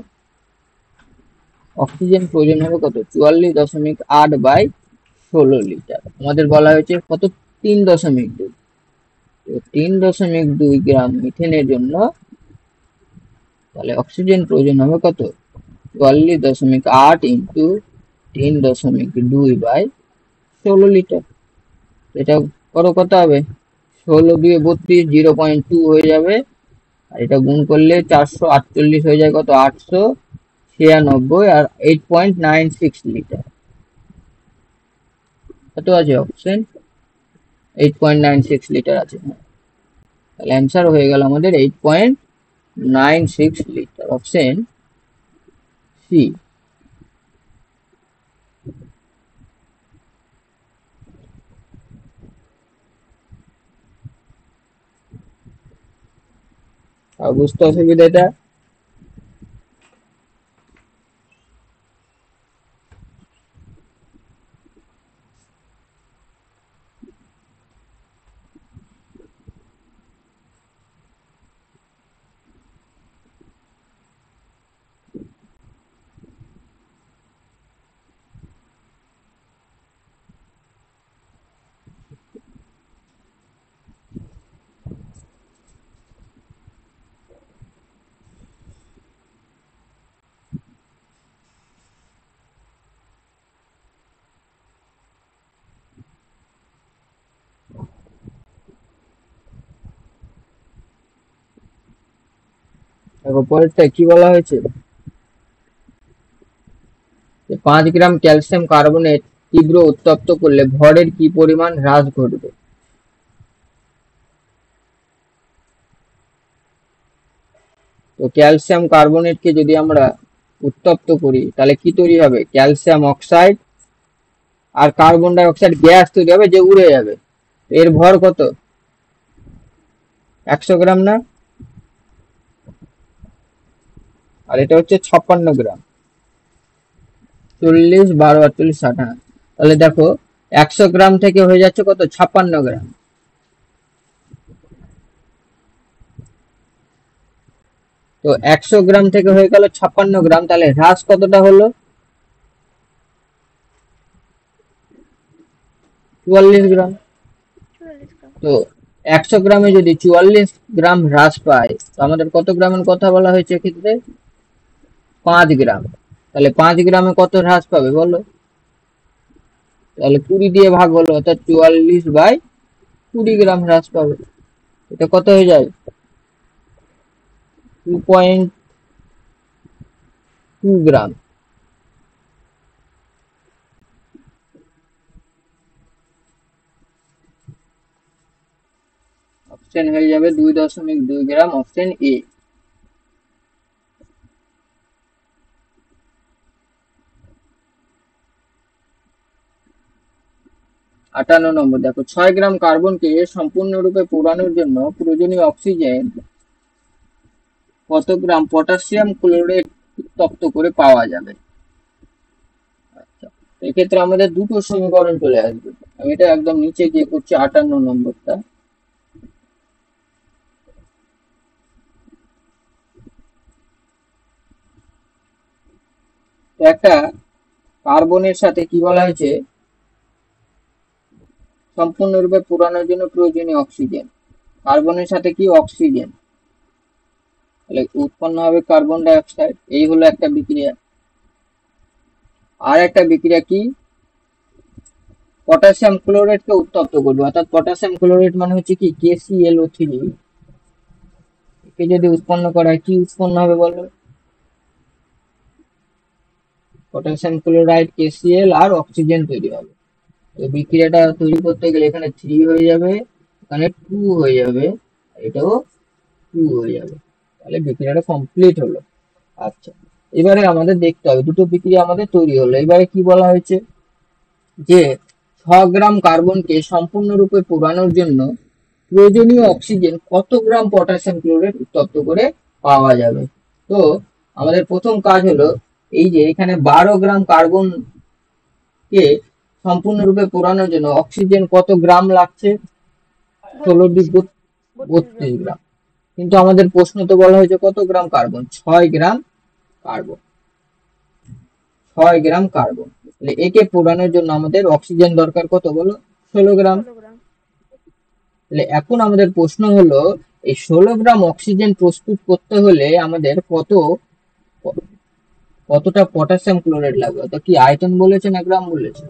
অক্সিজেন প্রয়োজন হবে কত, 44.8/16 লিটার। আমাদের বলা হয়েছে কত, 3.2। তো 3.2 গ্রাম মিথেনের জন্য তাহলে অক্সিজেন প্রয়োজন হবে কত, 44.8 ইন্টু 3.2/16 লিটার। এটা করো কত হবে, 16×2 = 32, 0.2 হয়ে যাবে, আর এটা গুণ করলে 448 হয়ে যায় কত, 896, আর 8.96 লিটার। কত আছে অপশন, 8.96 লিটার আছে। তাহলে অ্যান্সার হয়ে গেল আমাদের 8.96 লিটার, অপশন সি। আর বুঝতে অসুবিধা এটা, দেখো পরেরটা কি বলা হয়েছে, 5 গ্রাম ক্যালসিয়াম কার্বনেট তীব্র উত্তপ্ত করলে ভরের কি পরিমাণ হ্রাস ঘটবে। তো ক্যালসিয়াম কার্বনেটকে যদি আমরা উত্তপ্ত করি তাহলে কি তৈরি হবে, ক্যালসিয়াম অক্সাইড আর কার্বন ডাই অক্সাইড গ্যাস তৈরি হবে, যে উড়ে যাবে। এর ভর কত, 100 গ্রাম না, আর এটা হচ্ছে 56 গ্রাম। 40, 12, 48, 60, হ্যাঁ। তাহলে দেখো 100 গ্রাম থেকে হয়ে যাচ্ছে কত, 56 গ্রাম। তো 100 গ্রাম থেকে হয়ে গেল 56 গ্রাম, তাহলে হ্রাস কতটা হলো, 44 গ্রাম। তো 100 গ্রামে যদি 44 গ্রাম হ্রাস পায়, তো আমাদের কত গ্রামের কথা বলা হয়েছে এক্ষেত্রে, 5 গ্রাম। তাহলে 5 গ্রামে কত হ্রাস পাবে বলো, তাহলে 20 দিয়ে ভাগ হলো, অর্থাৎ 44/20 গ্রাম হ্রাস পাবে। এটা কত হয়ে যায়, 2.2 গ্রাম। অপশন হয়ে যাবে 2.2 গ্রাম, অপশন এ। 58 দেখো, 6 গ্রাম কার্বনকে সম্পূর্ণরূপে পোড়ানোর জন্য প্রয়োজনীয় অক্সিজেন কত গ্রাম পটাশিয়াম ক্লোরাইড উত্তপ্ত করে পাওয়া যাবে? আচ্ছা, এক্ষেত্রে আমাদের দুটো সমীকরণ চলে আসবে। আমি এটা একদম নিচে গিয়ে করছি 58 নম্বরটা। তো একটা কার্বনের সাথে কি বলা হয়েছে, সম্পূর্ণরূপে পোড়ানোর জন্য প্রয়োজনীয় অক্সিজেন। কার্বনের সাথে কি অক্সিজেন, তাহলে উৎপন্ন হবে কার্বন ডাই অক্সাইড। এই হলো একটা বিক্রিয়া। আর একটা বিক্রিয়া কি, পটাশিয়াম ক্লোরাইডকে উত্তপ্ত করবে, অর্থাৎ পটাশিয়াম ক্লোরাইড মানে হচ্ছে কি KClO3, কে যদি উৎপন্ন করা হয় কি উৎপন্ন হবে বলো? পটাশিয়াম ক্লোরাইড, KCl আর অক্সিজেন তৈরি হবে। তো বিক্রিয়াটা তৈরি করতে গেলে এখানে 3 হয়ে যাবে, এখানে 2 হয়ে যাবে, এটাও 2 হয়ে যাবে। তাহলে বিক্রিয়াটা কমপ্লিট হলো। আচ্ছা, এবারে আমাদের দেখতে হবে দুটো বিক্রিয়া আমাদের তৈরি হলো। এবারে কি বলা হয়েছে যে 6 গ্রাম কার্বনকে সম্পূর্ণরূপে পোড়ানোর জন্য প্রয়োজনীয় অক্সিজেন কত গ্রাম পটাশিয়াম ক্লোরাইড উত্তপ্ত করে পাওয়া যাবে। তো আমাদের প্রথম কাজ হলো, এই যে এখানে 12 গ্রাম কার্বন কে সম্পূর্ণরূপে পোড়ানোর জন্য অক্সিজেন কত গ্রাম লাগছে? 16 32 দিক 32 গ্রাম। কিন্তু আমাদের প্রশ্ন তো বলা হয়েছে কত গ্রাম কার্বন, 6 গ্রাম কার্বন। 6 গ্রাম কার্বন, তাহলে একে পোড়ানোর জন্য আমাদের অক্সিজেন দরকার কত বলো? 16 গ্রাম। 16 গ্রাম। তাহলে এখন আমাদের প্রশ্ন হলো, এই 16 গ্রাম অক্সিজেন প্রস্তুত করতে হলে আমাদের কতটা পটাশিয়াম ক্লোরাইড লাগবে? তো কি আয়তন বলেছে না গ্রাম বলেছে?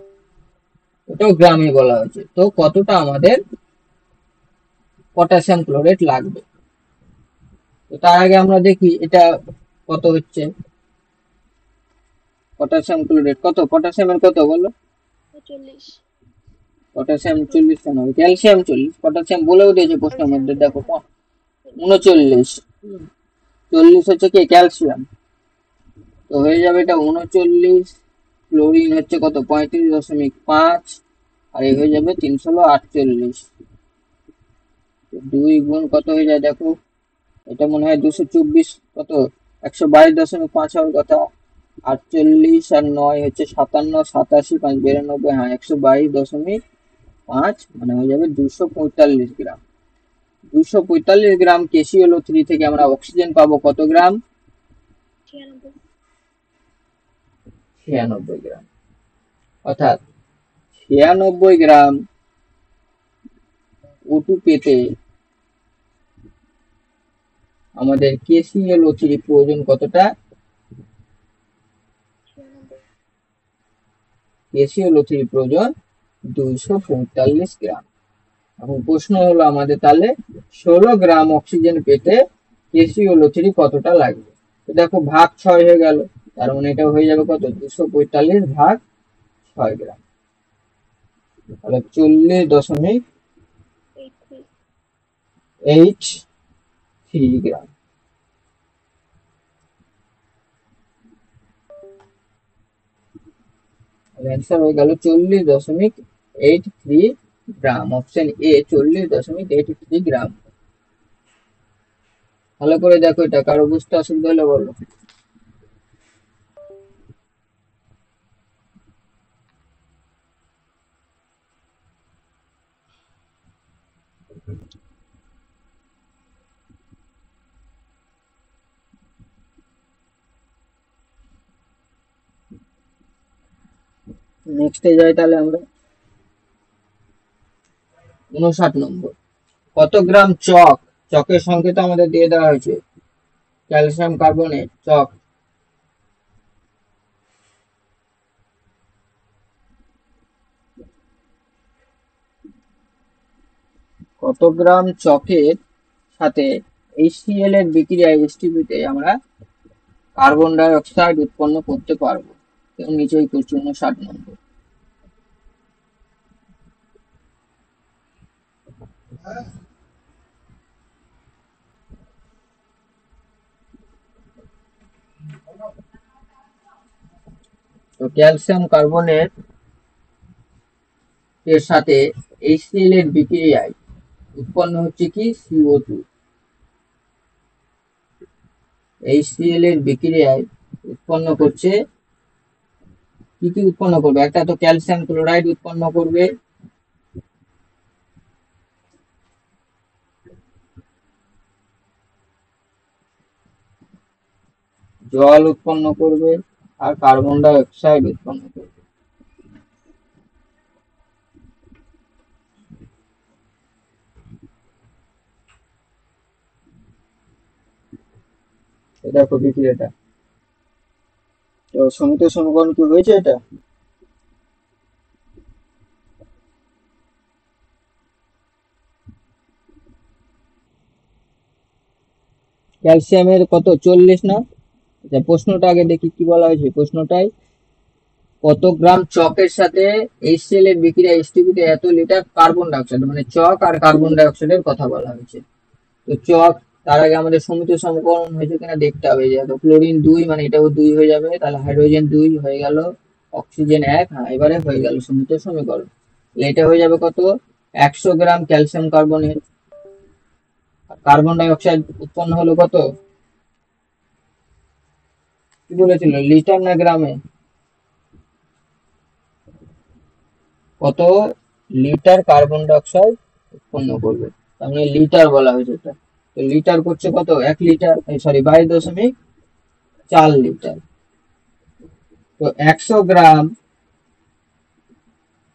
ওটাও গ্রামে বলা হয়েছে। তো কতটা আমাদের পটাশিয়াম ক্লোরাইড লাগবে? তো তার আগে আমরা দেখি এটা কত হচ্ছে। পটাশিয়াম ক্লোরাইড কত, পটাশিয়ামের কত বলো? 40। পটাশিয়াম 40 কেন হবে, ক্যালসিয়াম 40, পটাশিয়াম বলেও দিয়েছে প্রশ্নের ক্যালসিয়াম মধ্যে, 40, দেখো হ্যাঁ 40। 39, 40 হচ্ছে কি ক্যালসিয়াম, তো হয়ে যাবে এটা 39। ক্লোরিন হচ্ছে কত, 35.5, আর এই হয়ে যাবে 348। 2 গুণ কত হয়ে যায় দেখো, এটা মনে হয় 224, কত 122.5 হওয়ার কথা। 48 আর 9 হচ্ছে 57, 87, 5 92, হ্যাঁ 122.5, মানে হয়ে যাবে 245 গ্রাম। 245 গ্রাম KClO3 থেকে আমরা অক্সিজেন পাবো কত গ্রাম? 96। 96 গ্রাম। অর্থাৎ 96 গ্রাম O2 পেতে আমাদের KClO3 প্রয়োজন কতটা? 96। KClO3 প্রয়োজন 245 গ্রাম। এখন প্রশ্ন হলো আমাদের, তাহলে 16 গ্রাম অক্সিজেন পেতে KClO3 কতটা লাগবে? তো দেখো ভাগ 6 হয়ে গেল, তার মানে এটা হয়ে যাবে কত, 245 ভাগ 6 গ্রাম, তাহলে 40.83 গ্রাম। অ্যান্সার হয়ে গেল 40.83 গ্রাম, অপশন এ 40.83 গ্রাম। ভালো করে দেখো, এটা কারো বুঝতে অসুবিধা হলে বলো। নেক্সটে যাই তাহলে আমরা। 59 নম্বর, কত গ্রাম চক, চকের সংকেত আমাদের দিয়ে দেওয়া হয়েছে, ক্যালসিয়াম কার্বনেট চক, কত গ্রাম চকের সাথে HCl এর বিক্রিয়ায় STP তে আমরা কার্বন ডাই অক্সাইড উৎপন্ন করতে পারবো? নিচেই করছি 59 নম্বর। তো ক্যালসিয়াম কার্বনেট এর সাথে HCl এর বিক্রিয়ায় উৎপন্ন হচ্ছে কি CO2। HCl এর বিক্রিয়ায় উৎপন্ন করছে কি কি উৎপন্ন করবে, একটা তো ক্যালসিয়াম ক্লোরাইড উৎপন্ন করবে, জল উৎপন্ন করবে, আর কার্বন ডাই অক্সাইড উৎপন্ন করবে। এটা দেখো বিক্রিয়াটা। তো সমিত সমীকরণ কি হয়েছে এটা? ক্যালসিয়ামের কত 40 না? আচ্ছা প্রশ্নটা আগে দেখি কি বলা হয়েছে প্রশ্নটায়। কত গ্রাম চকের সাথে HCl এর বিক্রিয়া HTP তে এত লিটার কার্বন ডাই অক্সাইড, মানে চক আর কার্বন ডাই অক্সাইডের কথা বলা হয়েছে। তো চক, তার আগে আমাদের সমিত সমীকরণ হয়েছে কিনা দেখতে হবে। যেহেতু ক্লোরিন 2 মানে এটাও 2 হয়ে যাবে, তাহলে হাইড্রোজেন 2 হয়ে গেল, অক্সিজেন 1। হ্যাঁ এবারে হয়ে গেল সমিত সমীকরণ। তাহলে এটা হয়ে যাবে কত, 100 গ্রাম calcium carbonate. Carbon die oxide উৎপন্ন হলো কত, কি বলেছিল লিটার না গ্রামে? কত লিটার কার্বন ডাই অক্সাইড উৎপন্ন করবে, তার মানে লিটার বলা হয়েছে এটা। তো লিটার করছে কত, 1 লিটার, সরি 22.4 লিটার। তো 100 গ্রাম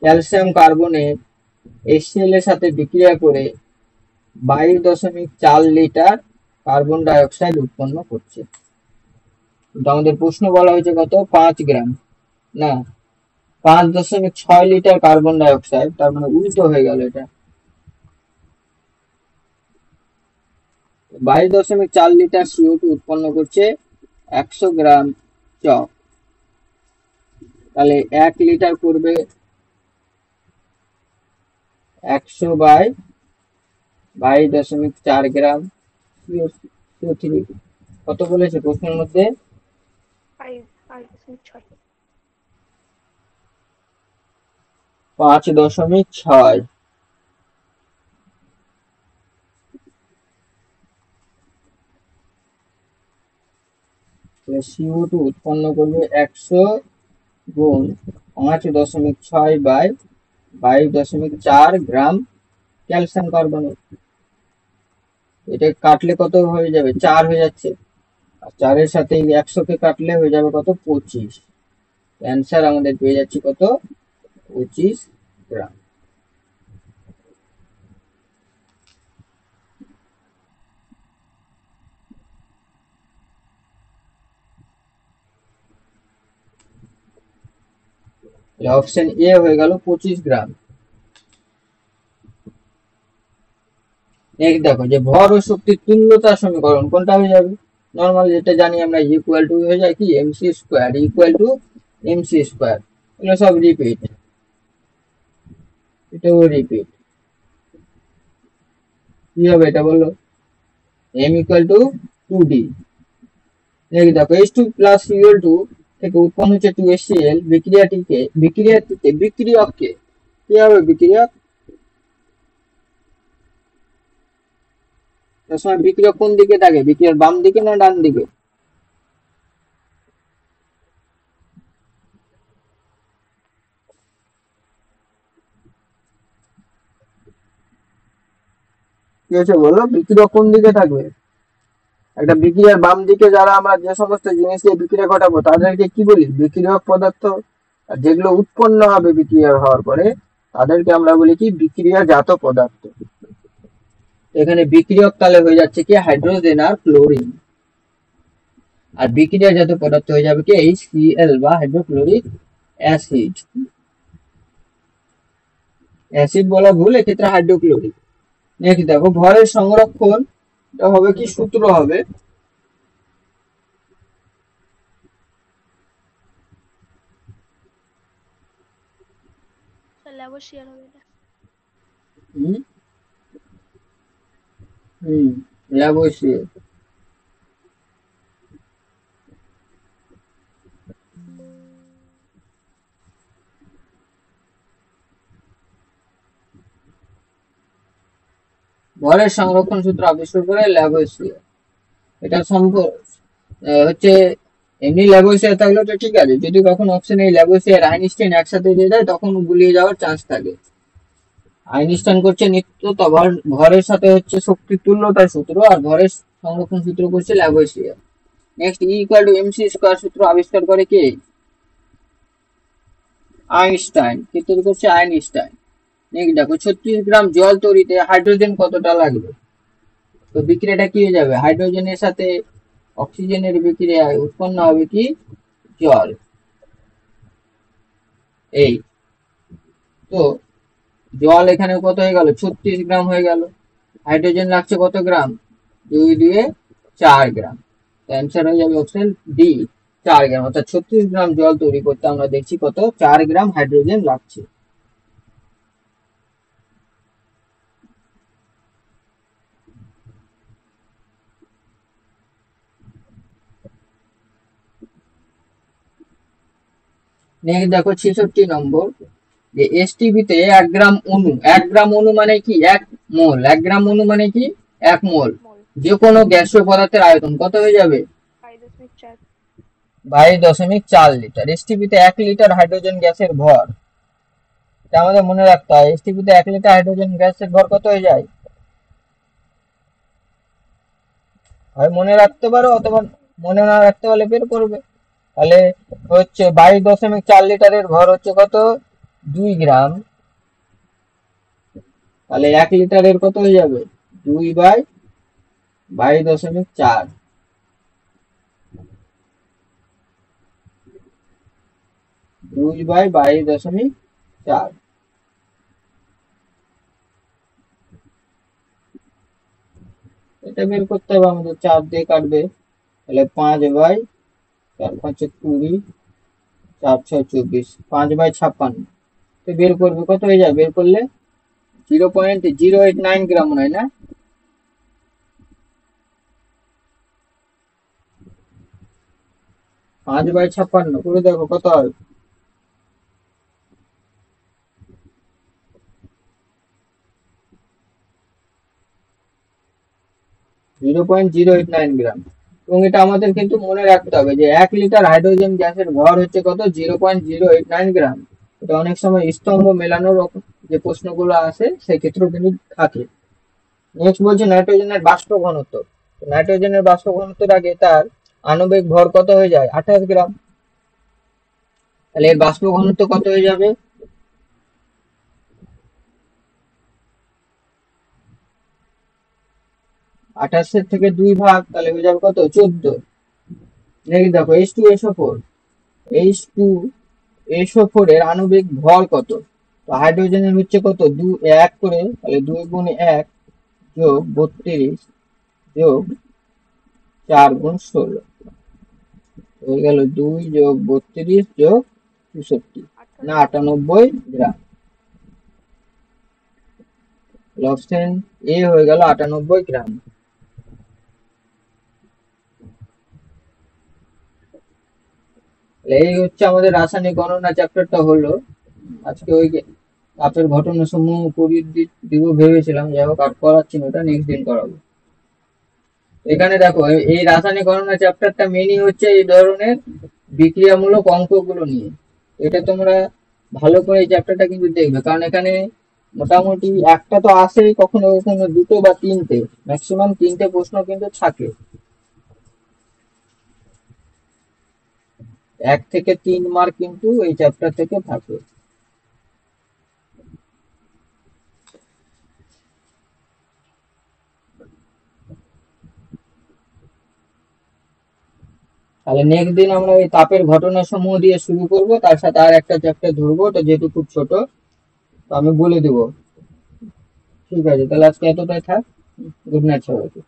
ক্যালসিয়াম কার্বনেট HCl এর সাথে বিক্রিয়া করে 22.4 লিটার কার্বন ডাই অক্সাইড উৎপন্ন করছে। কিন্তু আমাদের প্রশ্ন বলা হয়েছে কত, 5 গ্রাম, না 5.6 লিটার কার্বন ডাই অক্সাইড, তার মানে উল্টো হয়ে গেল এটা। 22.4 লিটার CO2 উৎপন্ন করছে 100 গ্রাম চক। তাহলে 1 লিটার করবে 100/22.4 গ্রাম CO3। কত বলেছে প্রশ্নের মধ্যে? 5.6। 5.6। CO2 উৎপন্ন করবে 100 গুণ 5.6/22.4 গ্রাম ক্যালসিয়াম কার্বনেট। এটা কাটলে কত হয়ে যাবে, 4 হয়ে যাচ্ছে। আর 4-এর সাথে 100 কে কাটলে হয়ে যাবে কত, 25। অ্যান্সার আমাদের পেয়ে যাচ্ছি কত, 25 গ্রাম। অপশন এ হয়ে গেল 25 গ্রাম। নেক্সট দেখো যে ভর ও শক্তির তুল্যতা সমীকরণ কোনটা হয়ে যাবে, নর্মাল যেটা জানি আমরা, ইকুয়াল টু হয়ে যায় কি mc square equal to mc square. এগুলো সব রিপিট, এটাও রিপিট। কি হবে এটা বললো, m equal to 2d। Next দেখো H2 প্লাস Cl2 থেকে উৎপন্ন হচ্ছে 2HCl, বিক্রিয়ককে কি হবে, বিক্রিয়ক তার সময় বিক্রিয়ক কোন দিকে থাকে, বিক্রিয়ার বাম দিকে না ডান দিকে? কি হচ্ছে বলো, বিক্রিয়ক কোন দিকে থাকবে? একটা বিক্রিয়ার বাম দিকে যারা আমরা যে সমস্ত জিনিস দিয়ে বিক্রিয়া ঘটাবো তাদেরকে কি বলি, বিক্রিয়ক পদার্থ। আর যেগুলো উৎপন্ন হবে বিক্রিয়া হওয়ার পরে তাদেরকে আমরা বলি কি, বিক্রিয়াজাত পদার্থ। এখানে বিক্রিয়ক তাহলে হয়ে যাচ্ছে কি হাইড্রোজেন আর ক্লোরিন, আর বিক্রিয়াজাত পদার্থ হয়ে যাবে কি HCl বা হাইড্রোক্লোরিক অ্যাসিড। অ্যাসিড বলা ভুল, এক্ষেত্রে হাইড্রোক্লোরিক। নেক্সট দেখো ভরের সংরক্ষণ, এটা হবে কি সূত্র হবে, ল্যাবোশিয়ার হবে এটা। হুম হুম অবশ্যই। ভরের সংরক্ষণ সূত্র আবিষ্কার করে ল্যাভোইসিয়ার। এটা হচ্ছে এমনি ল্যাভোইসিয়ার থাকলে তো ঠিক আছে, যদি কখন অপশনে এই ল্যাভোইসিয়ার আইনস্টাইন একসাথে দিয়ে দেয় তখন গুলিয়ে যাওয়ার চান্স থাকে। আইনস্টাইন করছে নিত্যতা ভরের সাথে হচ্ছে শক্তির তুল্যতার সূত্র, আর ভরের সংরক্ষণ সূত্র করছে ল্যাভোইসিয়ার। নেক্সট E=mc² সূত্র আবিষ্কার করে কে? আইনস্টাইন। কে তৈরি করছে? আইনস্টাইন। নেক্সট দেখো 36 গ্রাম জল তৈরিতে হাইড্রোজেন কতটা লাগবে? তো বিক্রিয়াটা কি হয়ে যাবে? হাইড্রোজেনের সাথে অক্সিজেনের বিক্রিয়ায় উৎপন্ন হবে কি? জল। এই তো জল এখানে কত হয়ে গেল? 36 গ্রাম হয়ে গেল। হাইড্রোজেন লাগছে কত গ্রাম? 2 2 4 গ্রাম। অ্যান্সার হয়ে যাবে অপশন ডি, 4 গ্রাম। অর্থাৎ 36 গ্রাম জল তৈরি করতে আমরা দেখছি কত? 4 গ্রাম হাইড্রোজেন লাগছে। নেক্সট দেখো 66 নম্বর, যে এসটিপিতে 1 গ্রাম অণু, 1 গ্রাম অণু মানে কি? 1 মোল। 1 গ্রাম অণু মানে কি? 1 মোল। যে কোনো গ্যাসীয় পদার্থের আয়তন কত হয়ে যাবে? 22.4 লিটার। এসটিপিতে 1 লিটার হাইড্রোজেন গ্যাসের ভর, এটা আমাদের মনে রাখতে হয়। এসটিপিতে 1 লিটার হাইড্রোজেন গ্যাসের ভর কত হয়ে যায়? হয় মনে রাখতে পারো, অথবা মনে না রাখতে পারলে বের করবে। তাহলে হচ্ছে 22.4 লিটারের ভর হচ্ছে কত? 2 গ্রাম। তাহলে 1 লিটারের কত হয়ে যাবে? 2/22.4। 2/22.4। এটা বের করতে হবে আমাদের, 4 দিয়ে কাটবে, তাহলে 5/4 × 5 = 20, 4 6 24, 5/56। তো বের করবে কত হয়ে যাবে? বের করলে 0.089 গ্রাম হয় না? পাঁচ বাই 56 করে দেখো কত হয়। 0.089 গ্রাম। এবং এটা আমাদের কিন্তু মনে রাখতে হবে যে 1 লিটার হাইড্রোজেন গ্যাসের ভর হচ্ছে কত? 0.089 গ্রাম। এটা অনেক সময় স্তম্ভ মেলানোর যে প্রশ্নগুলো আসে সেক্ষেত্রেও কিন্তু থাকে। নেক্সট বলছে নাইট্রোজেনের বাষ্প ঘনত্ব। নাইট্রোজেনের বাষ্প ঘনত্বের আগে তার আণবিক ভর কত হয়ে যায়? 28 গ্রাম। তাহলে এর বাষ্প ঘনত্ব কত হয়ে যাবে? 28 থেকে 2 ভাগ, তাহলে হয়ে যাবে কত? 14। নেক্সট দেখো H2SO4। H2SO4 এর আণবিক ভর কত? তো হাইড্রোজেনের হচ্ছে কত? 1 করে, তাহলে 2 × 1 + 32 + 4 × 16 হয়ে গেল 2 + 32 + 64 না 98 গ্রাম। অপশন এ হয়ে গেল 98 গ্রাম। এই হচ্ছে আমাদের রাসায়নিক গণনা চ্যাপ্টারটা হলো। আজকে ওই তাপের ঘটনা সমূহ করিয়ে দিব ভেবেছিলাম, যাই হোক আর করাচ্ছি না, ওটা নেক্সট দিন করাবো। এখানে দেখো এই রাসায়নিক গণনা চ্যাপ্টারটা মেনই হচ্ছে এই ধরনের বিক্রিয়ামূলক অঙ্কগুলো নিয়ে। এটা তোমরা ভালো করে এই চ্যাপ্টারটা কিন্তু দেখবে, কারণ এখানে মোটামুটি একটা তো আসেই, কখনো কখনো দুটো বা তিনটে, ম্যাক্সিমাম 3টে প্রশ্ন কিন্তু থাকে। 1 থেকে 3 মার্ক কিন্তু এই চ্যাপ্টার থেকে থাকে। তাহলে নেক্সট দিন আমরা ওই তাপের ঘটনা সমূহ দিয়ে শুরু করব, তার সাথে আর একটা চ্যাপ্টার ধরবো, তো যেহেতু খুব ছোট তো আমি বলে দেবো। ঠিক আছে, তাহলে আজকে এতটাই থাক। গুড নাইট সবাইকে।